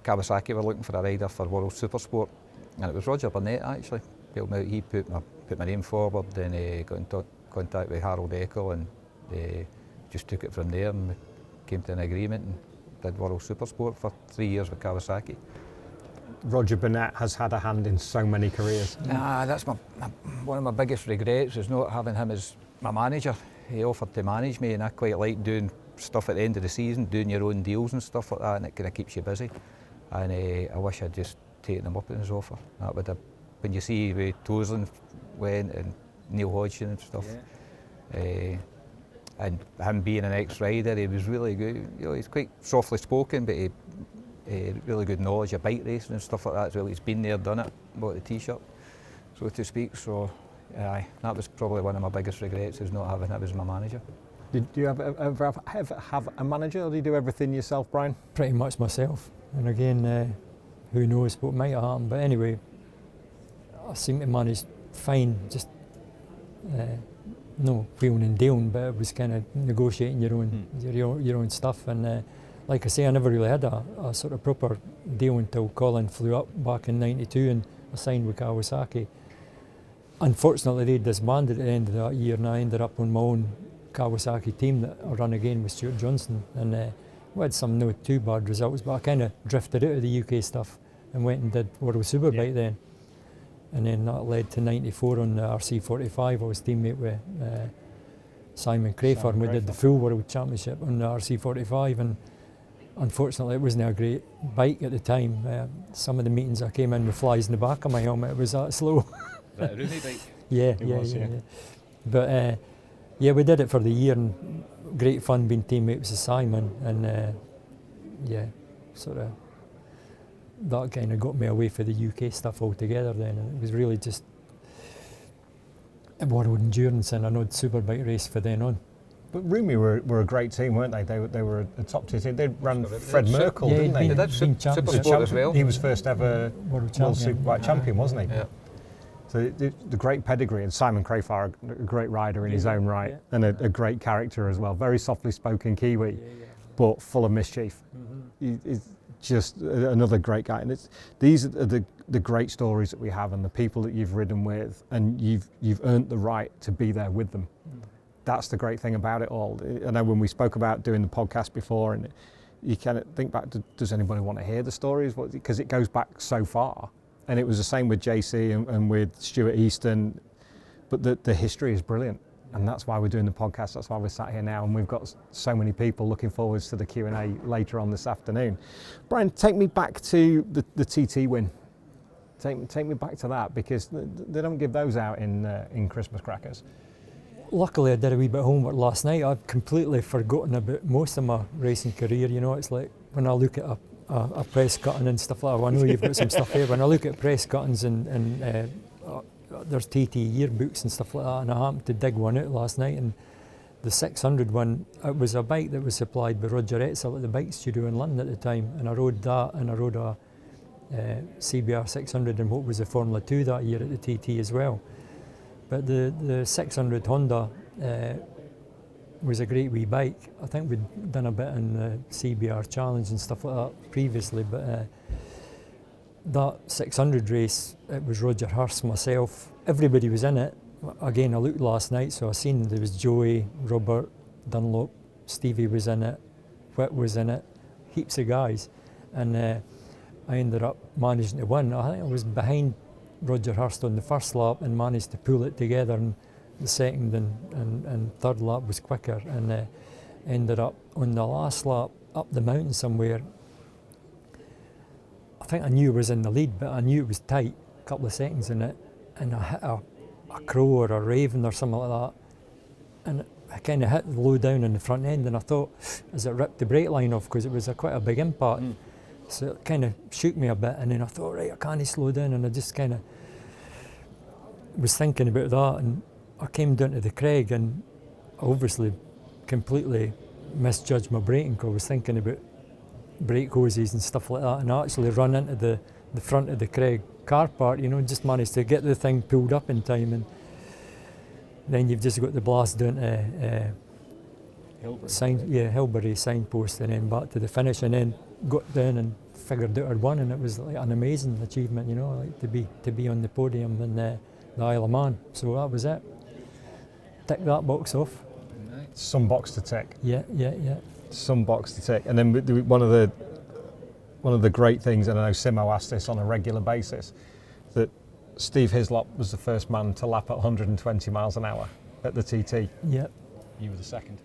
Kawasaki were looking for a rider for World Supersport, and it was Roger Burnett actually. He put my name forward, then got in contact with Harold Eckel, and just took it from there, and we came to an agreement and did World Supersport for 3 years with Kawasaki. Roger Burnett has had a hand in so many careers. That's one of my biggest regrets is not having him as my manager. He offered to manage me, and I quite like doing stuff at the end of the season, doing your own deals and stuff like that, and it kind of keeps you busy. And I wish I'd just taken him up on his offer. That would have, when you see where Toseland went and Neil Hodgson and stuff, and him being an ex-rider, he was really good. You know, he's quite softly spoken, but he really good knowledge of bike racing and stuff like that as well. He's been there, done it, bought the T-shirt, so to speak. So, that was probably one of my biggest regrets, is not having him as my manager. Did you ever have a manager, or did you do everything yourself, Brian? Pretty much myself. And again, who knows what might have happened. But anyway, I seem to manage fine. Just no wheeling and dealing, but it was kind of negotiating your own stuff. And like I say, I never really had a sort of proper deal until Colin flew up back in '92 and I signed with Kawasaki. Unfortunately, they disbanded at the end of that year, and I ended up on my own Kawasaki team that I run again with Stuart Johnson. And we had some not too bad results, but I kind of drifted out of the UK stuff and went and did World Superbike then. And then that led to '94 on the RC45. I was teammate with Simon Crayford, and we did the full World Championship on the RC45. And unfortunately, it wasn't a great bike at the time. Some of the meetings I came in with flies in the back of my helmet. It was that slow. That a Rooney bike? Yeah. But we did it for the year, and great fun being teammates with Simon. And sort of that kind of got me away from the UK stuff altogether then. And it was really just World Endurance, and I know the Superbike race for then on. But Rumi were a great team, weren't they? They were a top tier team. They ran Fred Merkel, Yeah, didn't they? he'd They did Supersport as well. He was first ever World World champion. Superbike champion, wasn't he? Yeah. So the great pedigree, and Simon Crafar, a great rider in his own right, and a great character as well. Very softly spoken Kiwi, but full of mischief. He's just another great guy. And these are the great stories that we have, and the people that you've ridden with, and you've earned the right to be there with them. That's the great thing about it all. I know when we spoke about doing the podcast before, and you kind of think back, does anybody want to hear the stories? Because it goes back so far. And it was the same with JC and with Stuart Easton. But the history is brilliant. And that's why we're doing the podcast. That's why we're sat here now. And we've got so many people looking forward to the Q&A later on this afternoon. Brian, take me back to the TT win. Take me back to that, because they don't give those out in Christmas crackers. Luckily, I did a wee bit of homework last night. I've completely forgotten about most of my racing career. You know, it's like when I look at a press cutting and stuff like that. Well, I know you've got some stuff here. When I look at press cuttings and there's TT yearbooks and stuff like that, and I happened to dig one out last night, and the 600 one, it was a bike that was supplied by Roger Etzel at the bike studio in London at the time, and I rode that, and I rode a CBR 600 in what was a Formula 2 that year at the TT as well. But the 600 Honda was a great wee bike. I think we'd done a bit in the CBR Challenge and stuff like that previously, but that 600 race, it was Roger Hurst, myself, everybody was in it. Again, I looked last night, so I seen there was Joey, Robert, Dunlop, Stevie was in it, Whit was in it, heaps of guys. And I ended up managing to win. I think I was behind Roger Hurst on the first lap and managed to pull it together, and the second and third lap was quicker, and ended up on the last lap up the mountain somewhere. I think I knew I was in the lead, but I knew it was tight, a couple of seconds in it, and I hit a crow or a raven or something like that, and I kind of hit low down in the front end, and I thought, as it ripped the brake line off, because it was quite a big impact. So it kind of shook me a bit, and then I thought, right, I can't slow down, and I just kind of was thinking about that, and I came down to the Craig, and I obviously completely misjudged my braking, because I was thinking about brake hoses and stuff like that, and I actually run into the front of the Craig car park, you know, just managed to get the thing pulled up in time, and then you've just got the blast down to Hilbury signpost, and then back to the finish, and then got down and figured out I'd won, and it was like an amazing achievement, you know, like to be on the podium in the Isle of Man. So that was it. Tick that box off. Some box to tick. Yeah. Some box to tick. And then one of the great things, and I know Simo asked this on a regular basis, that Steve Hislop was the first man to lap at 120 miles an hour at the TT. Yeah. You were the second.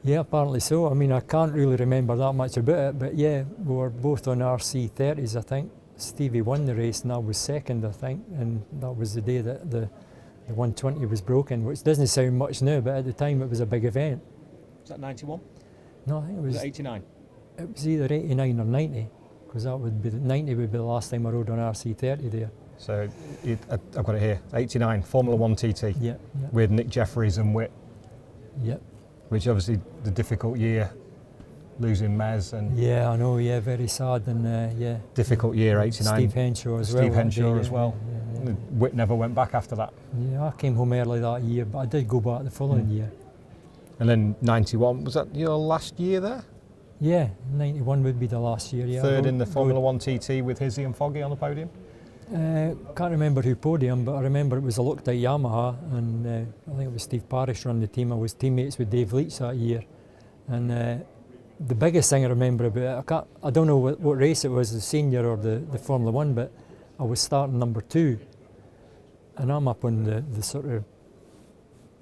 Yeah, apparently so. I mean, I can't really remember that much about it, but yeah, we were both on RC30s, I think. Stevie won the race and I was second, I think, and that was the day that the 120 was broken, which doesn't sound much now, but at the time it was a big event. Was that 91? No, I think it was 89? It was either 89 or 90, because that would be 90 would be the last time I rode on RC30 there. So I've got it here, 89, Formula 1 TT, Yeah. with Nick Jeffries and Whit, Yeah. which obviously the difficult year, losing Mez and Yeah, I know, yeah, very sad, and yeah. difficult year, 89. Steve Henshaw as well. Steve Henshaw as yeah, well. Yeah. Whit never went back after that. Yeah, I came home early that year, but I did go back the following year. And then 91, was that your last year there? Yeah, 91 would be the last year, yeah. Third in the Formula 1 TT with Hizzy and Foggy on the podium? Can't remember who podium, but I remember it was a Loctite Yamaha, and I think it was Steve Parrish run the team. I was teammates with Dave Leach that year, and the biggest thing I remember about it, I don't know what race it was, the senior or the Formula 1, but I was starting number 2, and I'm up on the sort of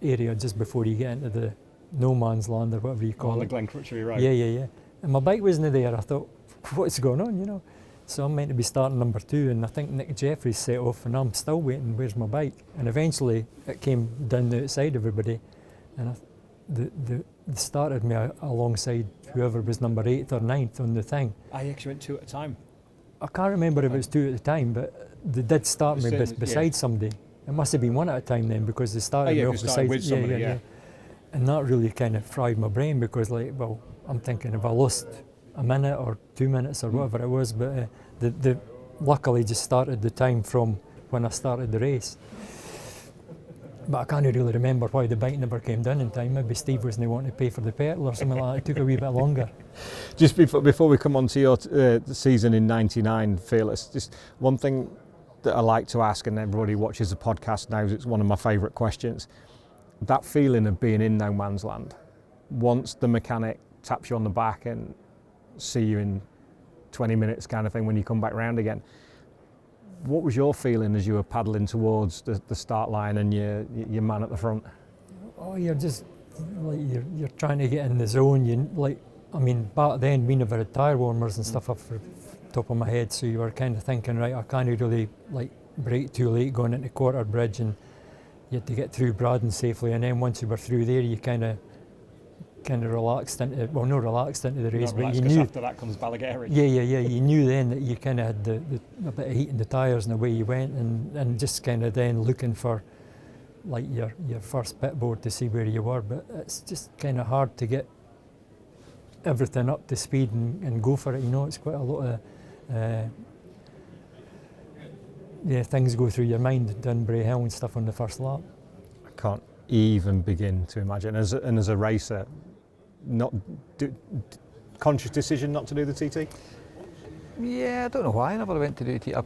area just before you get into the no man's land or whatever you call it. On the Glen Crutchery Road? Yeah. And my bike wasn't there. I thought, what's going on, you know? So I'm meant to be starting number 2, and I think Nick Jeffries set off, and I'm still waiting, where's my bike? And eventually it came down the outside everybody, and they started me alongside whoever was number 8th or 9th on the thing. I actually went 2 at a time. I can't remember if it was 2 at the time, but they did start me beside somebody. It must have been one at a time then, because they started me off beside. And that really kind of fried my brain, because like, well, I'm thinking if I lost a minute or 2 minutes or whatever it was, but the luckily just started the time from when I started the race. But I can't really remember why the bike never came down in time. Maybe Steve wasn't wanting to pay for the petrol or something like that. It took a wee bit longer. Just before we come on to your season in '99, Fearless, just one thing that I like to ask, and everybody who watches the podcast knows it's one of my favourite questions. That feeling of being in no man's land, once the mechanic taps you on the back and see you in 20 minutes kind of thing when you come back round again. What was your feeling as you were paddling towards the start line and your man at the front? Oh, you're just like you're trying to get in the zone. I mean, back then we never had tyre warmers and stuff up for top of my head, so you were kind of thinking, right, I can't really like brake too late going into Quarter Bridge, and you had to get through Braddon safely, and then once you were through there, you kind of relaxed into, well, not relaxed into the race, but you knew after that comes Ballygerry. Yeah. You knew then that you kind of had a bit of heat in the tyres and away you went, and just kind of then looking for like your first pit board to see where you were. But it's just kind of hard to get everything up to speed and go for it. You know, it's quite a lot of things go through your mind down Bray Hill and stuff on the first lap. I can't even begin to imagine. As a racer, conscious decision not to do the TT? Yeah, I don't know why I never went to do TT. I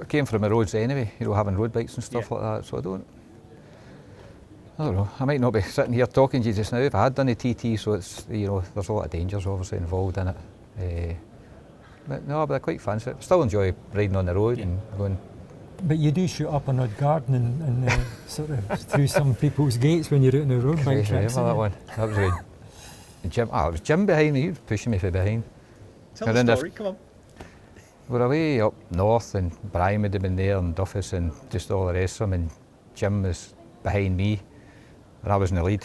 came from the roads anyway, you know, having road bikes and stuff like that, so I don't know. I might not be sitting here talking to you just now if I had done a TT, so it's, you know, there's a lot of dangers obviously involved in it. But I quite fancy it. I still enjoy riding on the road and going. But you do shoot up an odd garden and sort of through some people's gates when you're out on the road bike tracks. That one. That was good. Jim, it was Jim behind me, he was pushing me from behind. Tell the story, come on. We're away up north, and Brian would have been there, and Duffus, and just all the rest of them, and Jim was behind me, and I was in the lead.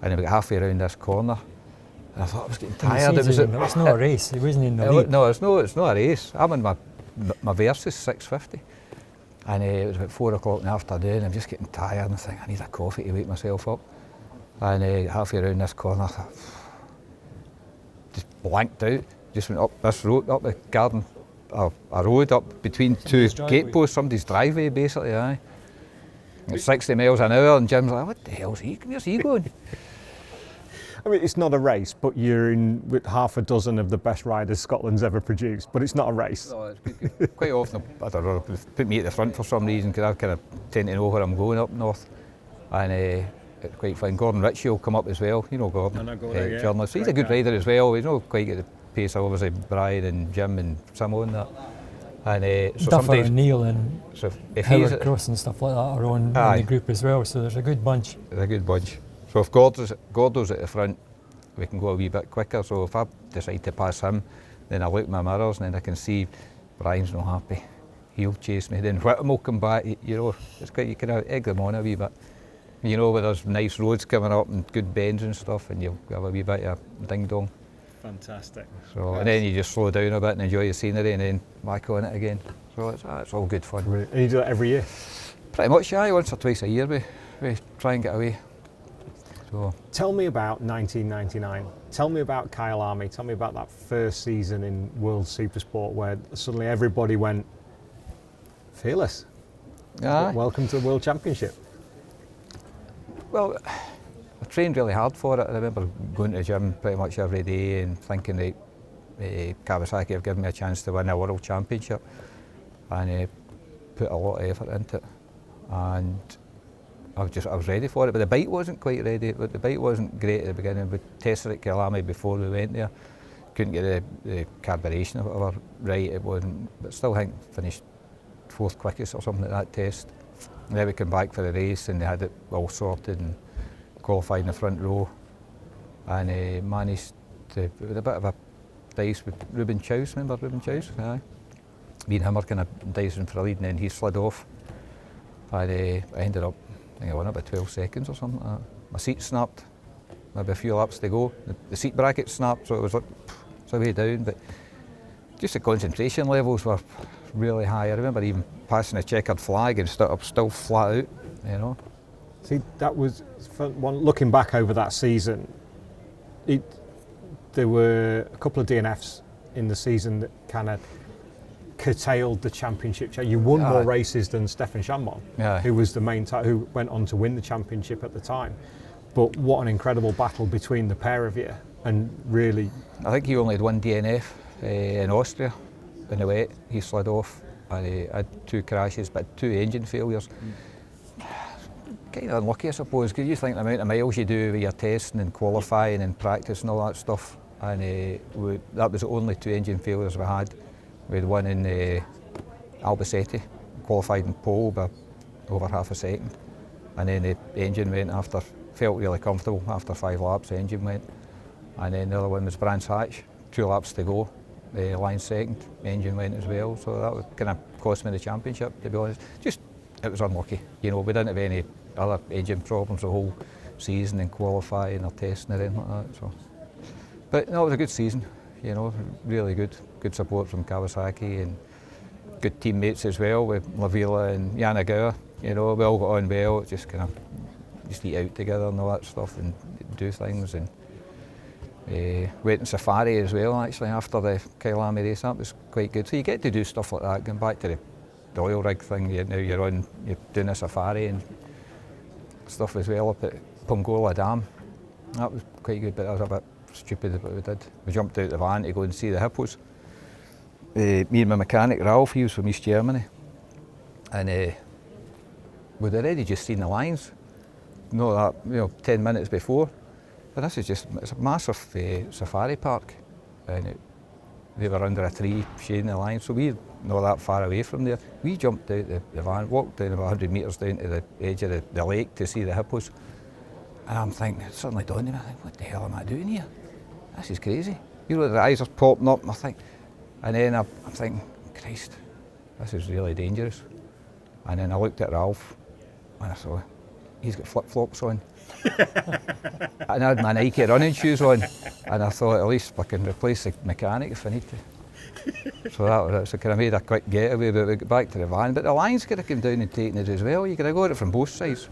And then we got halfway around this corner, and I thought I was getting tired. It's not a race, it wasn't in the lead. No, it's not a race. I'm in my Versys 650. And it was about 4 o'clock in the afternoon, I'm just getting tired, and I think I need a coffee to wake myself up. And halfway around this corner, I thought, just blanked out, just went up this road, up the garden, a road up between two gate posts, somebody's driveway basically, aye. It's 60 miles an hour, and Jim's like, what the hell's he, where's he going? I mean, it's not a race, but you're in with half a dozen of the best riders Scotland's ever produced, but it's not a race. No, it's good. Quite often, I don't know, put me at the front for some reason, because I kind of tend to know where I'm going up north. And it's quite fun. Gordon Ritchie will come up as well, you know Gordon, journalist. He's a good rider as well. He's not quite at the pace of obviously Brian and Jim and Samo and that. And so Duffer and Neil and so if Howard Cross and stuff like that are on the group as well, so there's a good bunch. There's a good bunch. So if Gordo's at the front, we can go a wee bit quicker. So if I decide to pass him, then I look at my mirrors and then I can see Brian's not happy. He'll chase me. Then Whittam will come back. You know, it's quite, you can egg them on a wee bit. You know, where there's nice roads coming up and good bends and stuff, and you'll have a wee bit of ding dong. Fantastic. So and then you just slow down a bit and enjoy the scenery, and then back on it again. So it's all good fun. Really? And you do that every year? Pretty much, yeah. Once or twice a year we try and get away. So. Tell me about 1999. Tell me about Kyle Army. Tell me about that first season in World Supersport where suddenly everybody went, Fearless. Welcome to the World Championship. Well, I trained really hard for it. I remember going to the gym pretty much every day and thinking that Kawasaki have given me a chance to win a World Championship, and put a lot of effort into it. And I was ready for it, but the bike wasn't quite ready. But the bike wasn't great at the beginning. We tested at Killarney before we went there. Couldn't get the carburation or whatever right. It wasn't, but still I think finished 4th quickest or something at that test. And then we came back for the race and they had it all sorted and qualified in the front row. And managed to, with a bit of a dice with Ruben Chouse, remember Ruben Chouse? Aye. Me and him were kind of dicing for a lead, and then he slid off. And I ended up, I think I won about 12 seconds or something like that. My seat snapped, maybe a few laps to go. The seat bracket snapped, so it was like, it's a way down. But just the concentration levels were really high. I remember even passing a checkered flag and still flat out, you know. See, that was looking back over that season. There were a couple of DNFs in the season that kind of curtailed the championship. You won more races than Stefan Chambon, who was the main who went on to win the championship at the time. But what an incredible battle between the pair of you, and really. I think he only had one DNF in Austria in the wet. He slid off and he had 2 crashes, but 2 engine failures. Kind of unlucky, I suppose, because you think the amount of miles you do with your testing and qualifying and practice and all that stuff. And that was the only 2 engine failures we had. We had one in Albacete, qualified in pole by over half a second. And then the engine went after, felt really comfortable after 5 laps, the engine went. And then the other one was Brands Hatch, 2 laps to go, line second, engine went as well. So that would kind of cost me the championship, to be honest. Just, it was unlucky. You know, we didn't have any other engine problems the whole season in qualifying or testing or anything like that. So. But no, it was a good season, you know, really good. Good support from Kawasaki and good teammates as well with Lavila and Yanagawa. You know, we all got on well, just kind of just eat out together and all that stuff and do things. And went on safari as well, actually, after the Kailami race. That was quite good. So you get to do stuff like that, going back to the oil rig thing. Now you're doing a safari and stuff as well up at Pongola Dam. That was quite good, but that was a bit stupid what we did. We jumped out the van to go and see the hippos. Me and my mechanic Ralph, he was from East Germany, and we'd already just seen the lions. No, that, you know, 10 minutes before. But this is just, it's a massive safari park, and they were under a tree shading the lions, so we're not that far away from there. We jumped out the van, walked down about 100 metres down to the edge of the lake to see the hippos. And I'm thinking, it suddenly dawned on me, I think, what the hell am I doing here? This is crazy. You know, the eyes are popping up, and I think, and then I'm thinking, Christ, this is really dangerous. And then I looked at Ralph, and I saw, he's got flip-flops on. And I had my Nike running shoes on, and I thought, at least I can replace the mechanic if I need to. So that was it. So kind of made a quick getaway, but we got back to the van. But the lions could have come down and taken it as well. You could have got it from both sides.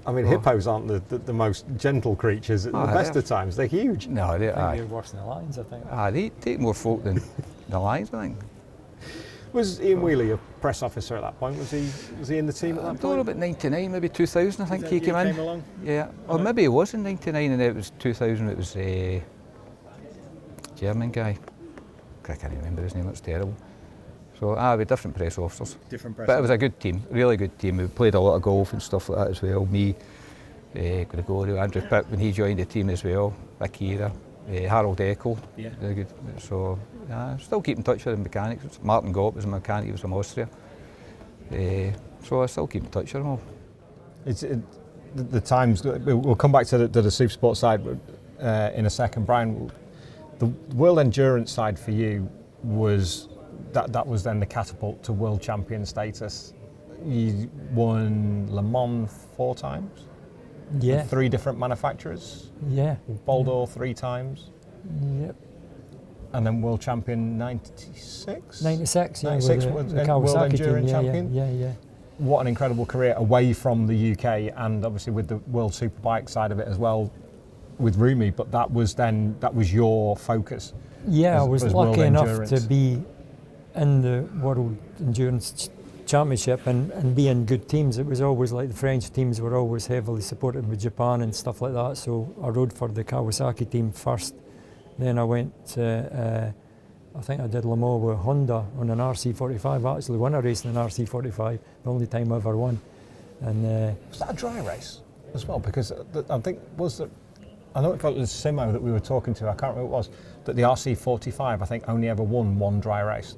I mean, hippos aren't the most gentle creatures at the best of times. They're huge. No, they're worse than the lions, I think. They take more folk than the lions, I think. Was Ian Wheeler your press officer at that point? Was he in the team at that point? I don't know, about 99, maybe 2000, I think he came in. Along? Yeah, or maybe he was in 99 and it was 2000, it was a German guy. I can't remember his name, it's terrible. So, we had different press officers. But it was a good team, really good team. We played a lot of golf and stuff like that as well. Me, Gregorio, Andrew Pitt when he joined the team as well, Akira, Harold Eckel, really good. So, still keep in touch with the mechanics. Martin Gott was a mechanic, he was from Austria. So I still keep in touch with them all. The times, we'll come back to the super sport side in a second. Brian, the world endurance side for you was, that was then the catapult to world champion status. You won Le Mans 4 times? Yeah. With 3 different manufacturers? Yeah. Boldor 3 times? Yep. And then world champion 96? 96, yeah. 96 the world Kawasaki endurance team, champion? Yeah. What an incredible career away from the UK, and obviously with the World Superbike side of it as well with Rumi, but that was your focus. Yeah, I was lucky enough endurance. to be in the World Endurance Championship and be in good teams. It was always like the French teams were always heavily supported with Japan and stuff like that, so I rode for the Kawasaki team first. Then I went to, I think I did Le Mans with Honda on an RC45. I actually won a race in an RC45, the only time I ever won. And was that a dry race as well? Because I think I know it was Simo that we were talking to, I can't remember who it was, that the RC45 I think only ever won 1 dry race.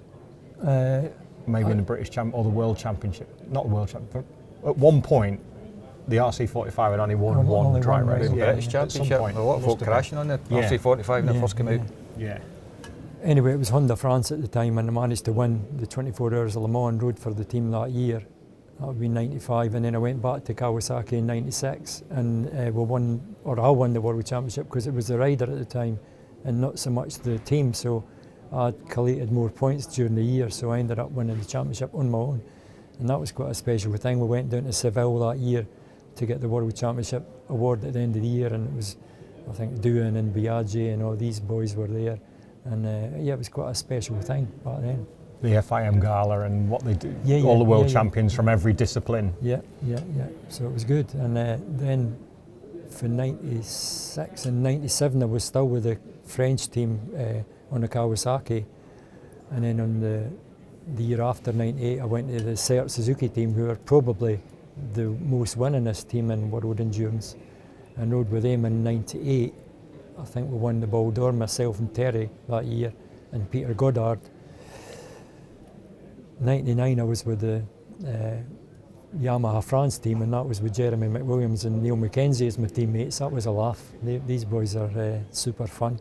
Maybe in the British Champ or the World Championship, not the World Championship. At one point, the RC45 had only won one dry race. Yeah, British Championship, a lot of folk crashing on the RC45 when it first came out. Yeah. Anyway, it was Honda France at the time, and I managed to win the 24 Hours of Le Mans and rode for the team that year. That would be 95, and then I went back to Kawasaki in 96, and I won the World Championship because it was the rider at the time and not so much the team. So I'd collated more points during the year, so I ended up winning the championship on my own. And that was quite a special thing. We went down to Seville that year to get the World Championship award at the end of the year, and it was, I think, Doohan and Biaggi and all these boys were there. And yeah, it was quite a special thing back then. The FIM Gala and what they do, Yeah, all the world yeah. champions from every discipline. Yeah. So it was good. And then for 96 and 97, I was still with the French team on the Kawasaki. And then on the year after, 98, I went to the Seat Suzuki team, who are probably the most winningest team in world endurance. I rode with them in 98. I think we won the Ball d'Or, myself and Terry that year, and Peter Goddard. 99, I was with the Yamaha France team, and that was with Jeremy McWilliams and Neil McKenzie as my teammates. That was a laugh. These boys are super fun.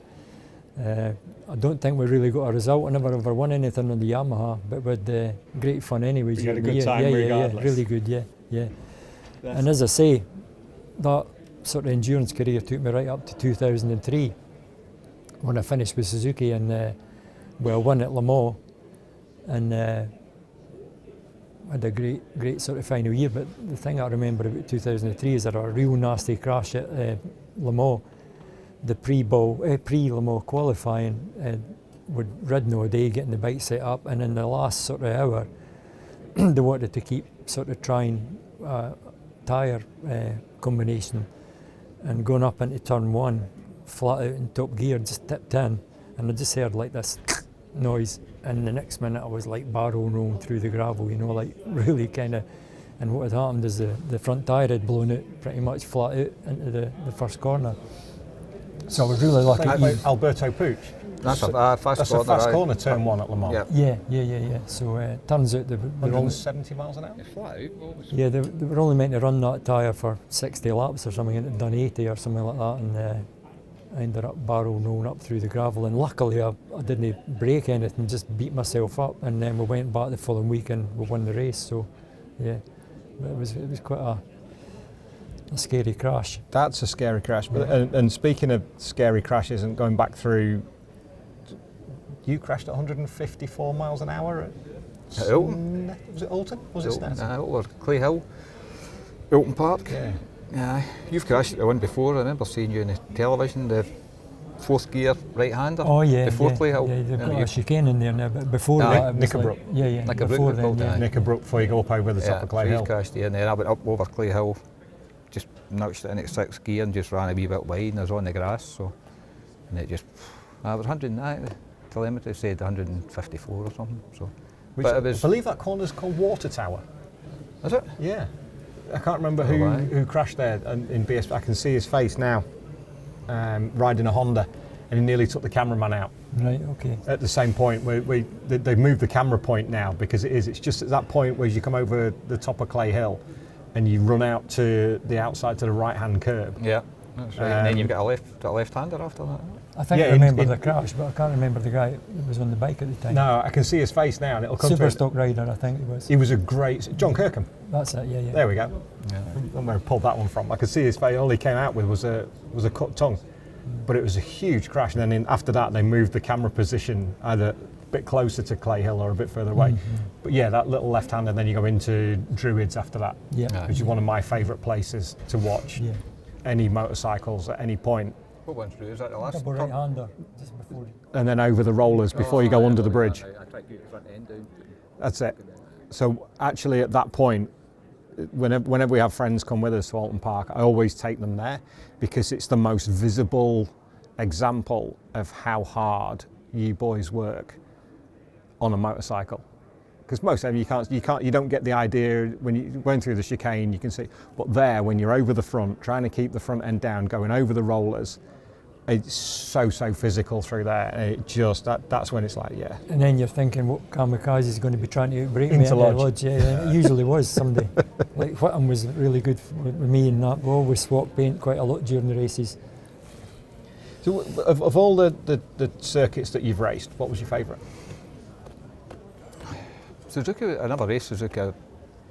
I don't think we really got a result. I never ever won anything on the Yamaha, but with great fun anyway. You had a good time regardless. Yeah, really good, yeah. And as I say, that sort of endurance career took me right up to 2003 when I finished with Suzuki and won at Le Mans, and had a great sort of final year. But the thing I remember about 2003 is that a real nasty crash at Le Mans. The pre-Le Mans qualifying, we'd ridden all day getting the bike set up, and in the last sort of hour they wanted to keep sort of trying tyre combination, and going up into turn one, flat out in top gear, just tipped in, and I just heard like this noise, and the next minute I was like barrel rolling through the gravel, you know, like really kind of. And what had happened is the front tyre had blown out pretty much flat out into the first corner. So I was really lucky. Alberto Puig. That's a fast corner. That's a fast corner, turn one at Le Mans. Yeah. So it turns out they were 170 miles an hour? It's flat out. Yeah, they were only meant to run that tyre for 60 laps or something, and they'd done 80 or something like that, and I ended up barrel rolling up through the gravel, and luckily I didn't break anything, just beat myself up, and then we went back the following week and we won the race. So yeah, it was quite a scary crash. That's a scary crash. But and speaking of scary crashes and going back through, you crashed at 154 miles an hour at Alton. Was it Alton? Was it Snett? Or Clay Hill, Alton Park. Yeah. Yeah, you've crashed at the one before. I remember seeing you on the television, the fourth gear right-hander. Oh yeah, before Clay Hill. Yeah, they've got a chicane in there now, but before that it was Knickerbrook. Like, Knickerbrook before then, yeah. Knickerbrook before you go up over the top of Clay so Hill. You've crashed here, and then I went up over Clay Hill, just notched it in at sixth gear and just ran a wee bit wide, and I was on the grass, so, and it just, I was 100, the telemetry said 154 or something, so. Which but it was, I believe that corner's called Water Tower. Is it? Yeah. I can't remember who crashed there in BS. I can see his face now, riding a Honda, and he nearly took the cameraman out. Right, okay. At the same point, they've moved the camera point now, because it's just at that point where you come over the top of Clay Hill and you run out to the outside to the right-hand curb. Yeah, that's right. And then you've got a left-hander after that. I think I remember the crash, but I can't remember the guy that was on the bike at the time. No, I can see his face now, and it'll come Super to stock rider, I think it was. He was a great John Kirkham. That's it, yeah. There we go. Yeah. I don't know where I pulled that one from. I could see his face. All he came out with was a cut tongue, but it was a huge crash. And then after that, they moved the camera position either a bit closer to Clay Hill or a bit further away. Mm-hmm. But yeah, that little left-hander, and then you go into Druids after that, which is one of my favourite places to watch any motorcycles at any point. What one's through? Is that the last? Double right-hander, just before. And then over the rollers before you go under the bridge. I tried to get the front end down. That's it. So actually at that point, whenever we have friends come with us to Alton Park, I always take them there, because it's the most visible example of how hard you boys work on a motorcycle. Because most of them you don't get the idea when you're going through the chicane, you can see, but there, when you're over the front, trying to keep the front end down, going over the rollers, it's so physical through there, and it just that's when it's like, yeah. And then you're thinking, what kamikaze is going to be trying to outbreak me at the lodge? Yeah, and it usually was somebody. Like Whittam was really good with me in that. We always swapped paint quite a lot during the races. So of all the circuits that you've raced, what was your favourite? Suzuki, another race, Suzuki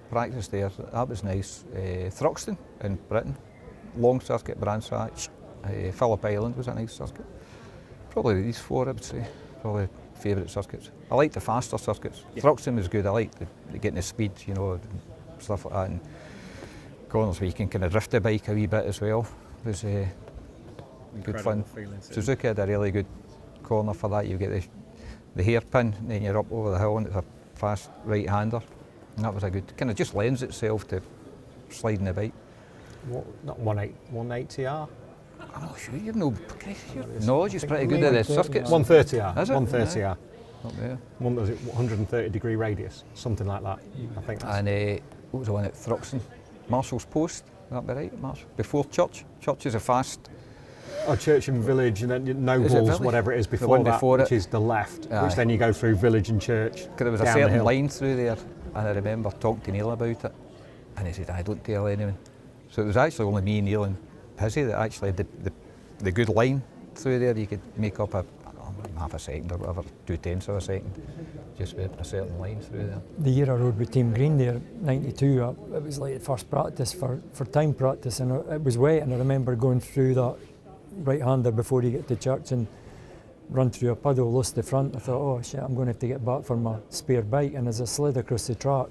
practice there, that was nice. Thruxton in Britain, long circuit, Brands Hatch. Phillip Island was a nice circuit. Probably these four, I would say. Probably favourite circuits. I like the faster circuits. Yeah. Thruxton was good. I like getting the speed, you know, stuff like that. And corners where you can kind of drift the bike a wee bit as well was good fun. Suzuki had a really good corner for that. You get the hairpin, and then you're up over the hill, and it's a fast right-hander. And that was a good, kind of just lends itself to sliding the bike. Not 180R? I'm not sure, you've no, your knowledge is pretty good at the circuits. 130R. Is it? 130R. Up there. One was it 130 degree radius, something like that. I think. That's And what was the one at Thruxton? Marshall's Post, would that be right? Marshall? Before Church. Church is a fast. Church and Village, and then No Is it Balls, Village? whatever it is The before one that, before which it. is the left, Aye. which then you go through Village and Church. Because there was a down the certain hill. line through there, and I remember talking to Neil about it, and he said, I don't tell anyone. So it was actually only me, Neil and Hizzy that actually had the good line through there. You could make up a half a second or whatever, 2/10 of a second, just with a certain line through there. The year I rode with Team Green there, 92, it was like the first practice for time practice, and it was wet, and I remember going through that right-hander before you get to Church and run through a puddle, lost the front. I thought, oh shit, I'm going to have to get back for my spare bike, and as I slid across the track,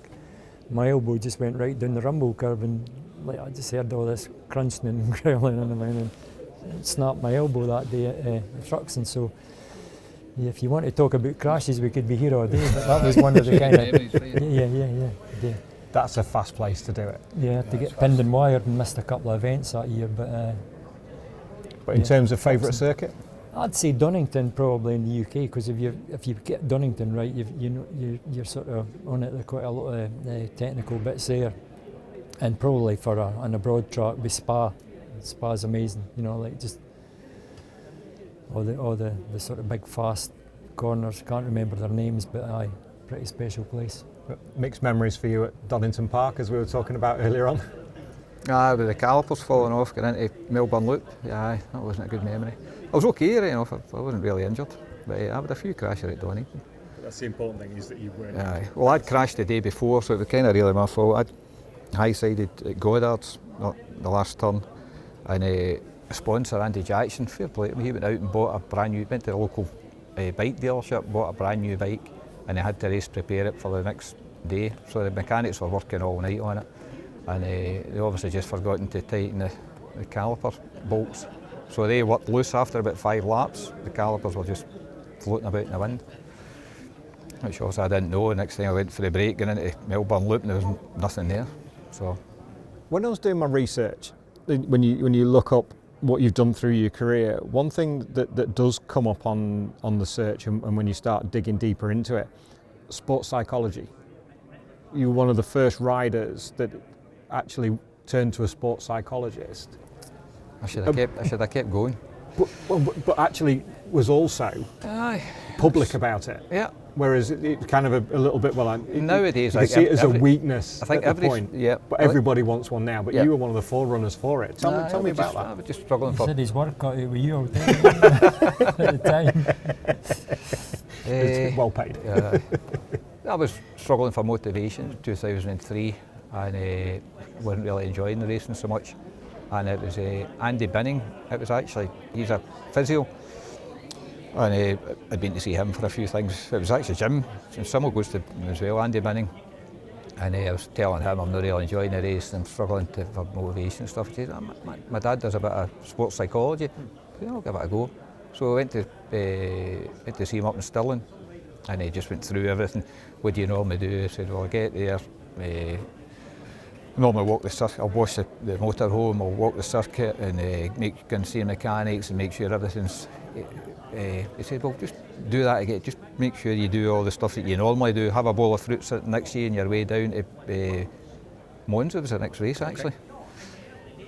my elbow just went right down the rumble curve, and like I just heard all this crunching and growling and it snapped my elbow that day at Thruxton. So yeah, if you want to talk about crashes, we could be here all day, but that was one of the kind of yeah. That's a fast place to do it. Yeah, to get pinned and wired and missed a couple of events that year, but in terms of favourite circuit? I'd say Donington probably in the UK, because if you get Donington right, you're sort of on it. There quite a lot of technical bits there, and probably for on a broad track, be Spa. Spa's amazing, you know, like just all the sort of big fast corners. Can't remember their names, but aye, pretty special place. Mixed memories for you at Donington Park, as we were talking about earlier on. With the calipers falling off, going into Melbourne Loop, that wasn't a good memory. I was okay, right enough, I wasn't really injured, but I had a few crashes at Donington. That's the important thing, is that you weren't. Well, I'd crashed the day before, so it was kind of really my fault. I'd high-sided at Goddard's, not the last turn, and a sponsor, Andy Jackson, fair play to me, he went out and bought a brand new, went to the local bike dealership, bought a brand new bike, and they had to race prepare it for the next day, so the mechanics were working all night on it, and they obviously just forgotten to tighten the caliper bolts, so they worked loose after about 5 laps. The calipers were just floating about in the wind, which also I didn't know. The next thing I went for the break, going into Melbourne Loop, and there was nothing there. So when I was doing my research, when you look up what you've done through your career, one thing that does come up on the search, and when you start digging deeper into it, sports psychology. You were one of the first riders that actually turned to a sports psychologist. I should have kept going. But actually was also public about it. Yeah. Whereas it's kind of a little bit, nowadays, you can see it as a weakness. I think at the point. Yeah. But everybody wants one now. But you were one of the forerunners for it. Tell me about that. I was just struggling He for. said his workout with you all day at the time. It's well paid. I was struggling for motivation in 2003, and wasn't really enjoying the racing so much. And it was Andy Binning. It was actually, he's a physio, and I'd been to see him for a few things. It was actually Jim, and Simmel goes to him as well, Andy Binning. And I was telling him I'm not really enjoying the race and I'm struggling for motivation and stuff. He said, my dad does a bit of sports psychology. I said, I'll give it a go. So I went to see him up in Stirling, and he just went through everything. What do you normally do? I said, well, I get there, normally walk the circuit, I'll wash the motor home, I'll walk the circuit and go and see mechanics and make sure everything's... he said, well, just do that again, just make sure you do all the stuff that you normally do. Have a bowl of fruit sitting next to you on your way down to Monza, was the next race actually.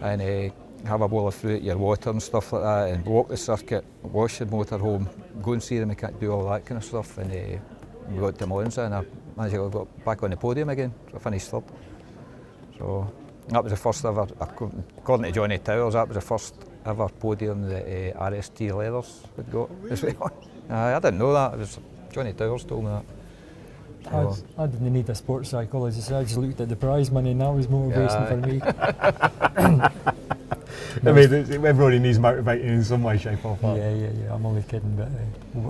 And have a bowl of fruit, your water and stuff like that, and walk the circuit, wash the motor home, go and see the mechanic, do all that kind of stuff. And we got to Monza, and I managed to get back on the podium again, so I finished third. So that was the first ever, according to Johnny Towers, that was the first ever podium that RST Leathers had got as well. I didn't know that, it was Johnny Towers told me that. So. I didn't need a sports psychologist, I just looked at the prize money and that was motivation for me. I mean, everybody needs motivating in some way, shape or form. Yeah. I'm only kidding, but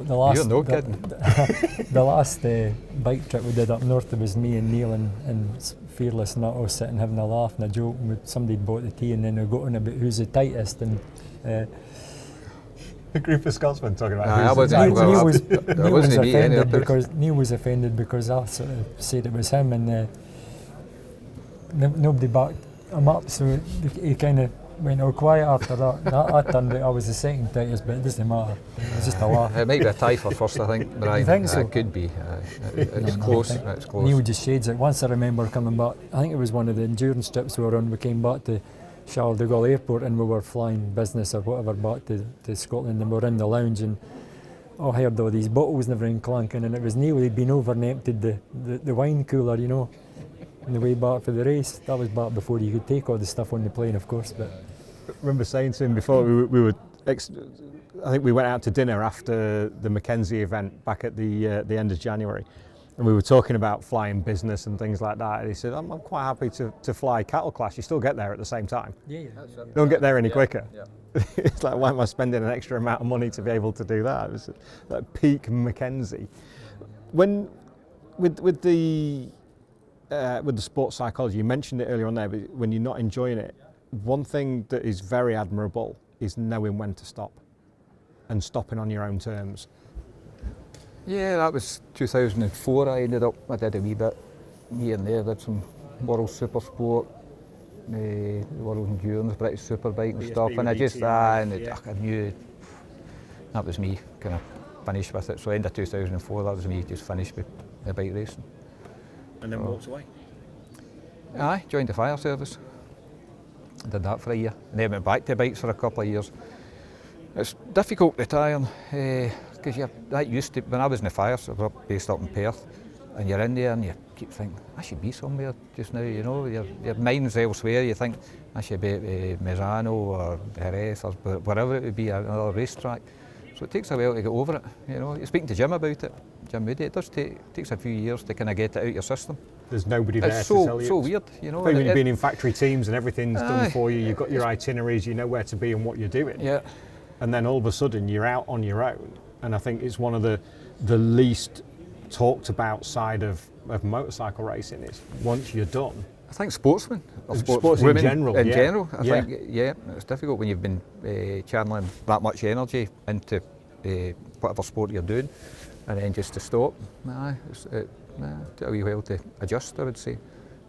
the last You're no kidding. the last bike trip we did up north, there was me and Neil and Fearless and Otto sitting having a laugh and a joke. With somebody bought the tea, and then we got on about who's the tightest, and A group of Scotsmen talking about I who's the wasn't- tightest. well, Neil was wasn't me offended anyway. because Neil was offended because I sort of said it was him, and nobody backed him up, so he kind of went all quiet after that. I turned out I was the second tightest, but it doesn't matter. It was just a laugh. It might be a tie for first, I think, Brian. You think so? It could be. It's close. I think It's close. Neil just shades it. Once I remember coming back, I think it was one of the endurance trips we were on. We came back to Charles de Gaulle Airport and we were flying business or whatever back to Scotland, and we were in the lounge and I heard all these bottles and everything clanking, and it was Neil. He'd been over and emptied the wine cooler, you know, on the way back for the race. That was back before you could take all the stuff on the plane, of course. But I remember saying to him before we were I think we went out to dinner after the Mackenzie event back at the end of January, and we were talking about flying business and things like that, and he said, I'm quite happy to fly cattle class. You still get there at the same time. yeah. You don't get there any quicker. It's like, why am I spending an extra amount of money to be able to do that? It was like peak Mackenzie. When with the sports psychology, you mentioned it earlier on there, but when you're not enjoying it, one thing that is very admirable is knowing when to stop and stopping on your own terms. Yeah, that was 2004. I did a wee bit here and there, did some World Super Sport, World Endurance, British Superbike and BSB stuff, and I with just, ETI, I knew that was me, kind of finished with it. So end of 2004, that was me, just finished with the bike racing. And then walked away. Aye, joined the fire service. Did that for a year, and then went back to bikes for a couple of years. It's difficult retiring, because you're that used to, when I was in the fire, so I was based up in Perth, and you're in there and you keep thinking, I should be somewhere just now, you know, your mind's elsewhere. You think, I should be at Misano or Jerez or wherever it would be, another racetrack. So it takes a while to get over it, you know. You're speaking to Jim about it, Jim Moody, it does takes a few years to kind of get it out your system. There's nobody there It's to tell you. so weird, you know. When you've been in factory teams and everything's done Aye. for you, you've got your itineraries, you know where to be and what you're doing. Yeah. And then all of a sudden you're out on your own. And I think it's one of the least talked about side of motorcycle racing is once you're done. I think sportsmen, or Sports in women general, in yeah. general, I Yeah. think, it's difficult when you've been channeling that much energy into whatever sport you're doing, and then just to stop. Took a wee while to adjust, I would say.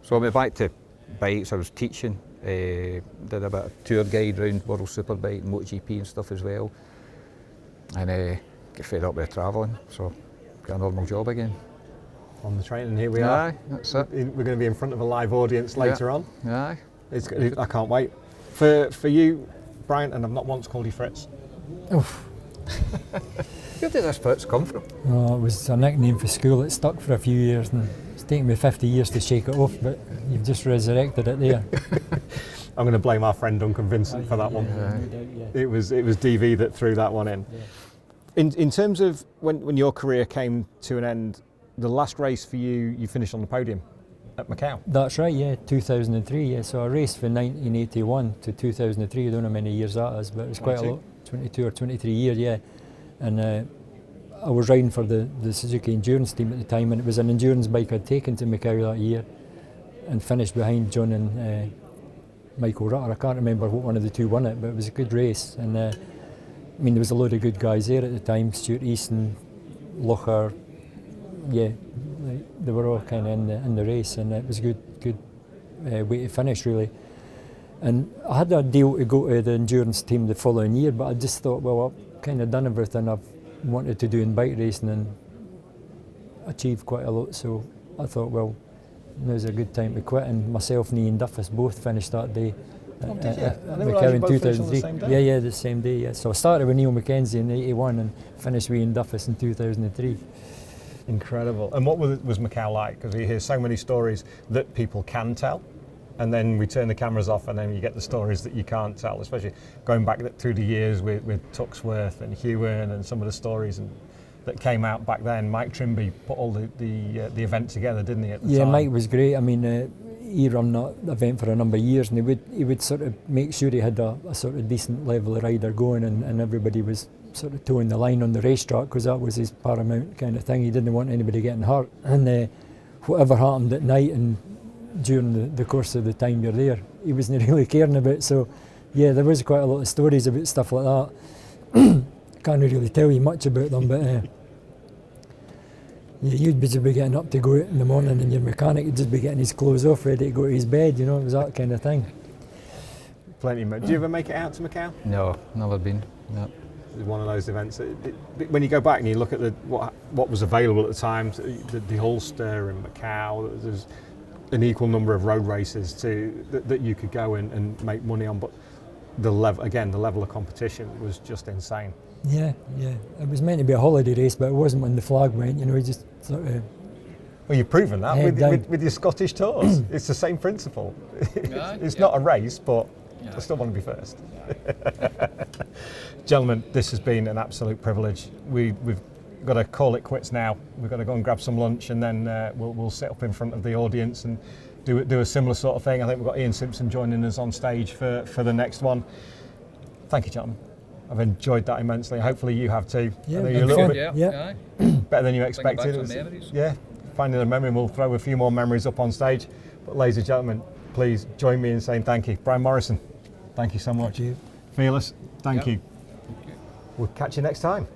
So I went back to bikes. I was teaching, did a bit of tour guide around World Superbike and MotoGP and stuff as well, and get fed up with travelling, so got a normal job again. On the train, and here we are. Aye, that's it. We're going to be in front of a live audience later on. Aye. I can't wait. For you, Brian, and I've not once called you Fritz. Where did this Fritz come from? Oh, it was a nickname for school. It stuck for a few years, and it's taken me 50 years to shake it off, but you've just resurrected it there. I'm going to blame our friend Duncan Vincent for that one. It was DV that threw that one in. In terms of when your career came to an end, the last race for you finished on the podium at Macau. That's right, yeah, 2003, yeah. So I raced from 1981 to 2003. I don't know how many years that is, but it was quite a lot. 22 or 23 years, yeah. And I was riding for the Suzuki Endurance team at the time, and it was an endurance bike I'd taken to Macau that year and finished behind John and Michael Rutter. I can't remember what one of the two won it, but it was a good race. And I mean, there was a load of good guys there at the time, Stuart Easton, Locher, yeah, they were all kind of in the race, and it was a good way to finish, really. And I had a deal to go to the endurance team the following year, but I just thought, well, I've kind of done everything I've wanted to do in bike racing and achieved quite a lot, so I thought, well, now's a good time to quit. And myself and Ian Duffus both finished that day at Macau in 2003. Yeah, the same day, yeah. So I started with Neil Mackenzie in 81 and finished with Ian Duffus in 2003. Incredible. And what was Macau like? Because you hear so many stories that people can tell, and then we turn the cameras off and then you get the stories that you can't tell, especially going back through the years with Tuxworth and Hewen and some of the stories that came out back then. Mike Trimby put all the event together, didn't he, at the time? Yeah, Mike was great. I mean, he run that event for a number of years, and he would sort of make sure he had a sort of decent level of rider going, and everybody was sort of towing the line on the racetrack, because that was his paramount kind of thing. He didn't want anybody getting hurt, and whatever happened at night and during the course of the time you're there, he wasn't really caring about. So yeah, there was quite a lot of stories about stuff like that. Can't really tell you much about them, but yeah, you'd be just be getting up to go out in the morning, and your mechanic would just be getting his clothes off, ready to go to his bed. You know, it was that kind of thing. Plenty. Do you ever make it out to Macau? No, never been. No. It's one of those events. When you go back and you look at what was available at the time, the Ulster and Macau, there's an equal number of road races that you could go and make money on, but the level of competition was just insane. Yeah. It was meant to be a holiday race, but it wasn't when the flag went. You know, he just sort of. Well, you've proven that with your Scottish tours. It's the same principle. It's not a race, but I still want to be first. Gentlemen, this has been an absolute privilege. We've got to call it quits now. We've got to go and grab some lunch, and then we'll sit up in front of the audience and do a similar sort of thing. I think we've got Ian Simpson joining us on stage for the next one. Thank you, gentlemen. I've enjoyed that immensely. Hopefully you have too. Yeah, I know you're a little bit better than you Bring expected. back some memories. Yeah, finding a memory. We'll throw a few more memories up on stage. But ladies and gentlemen, please join me in saying thank you. Brian Morrison, thank you so much. Thank you. Fearless, thank you. We'll catch you next time.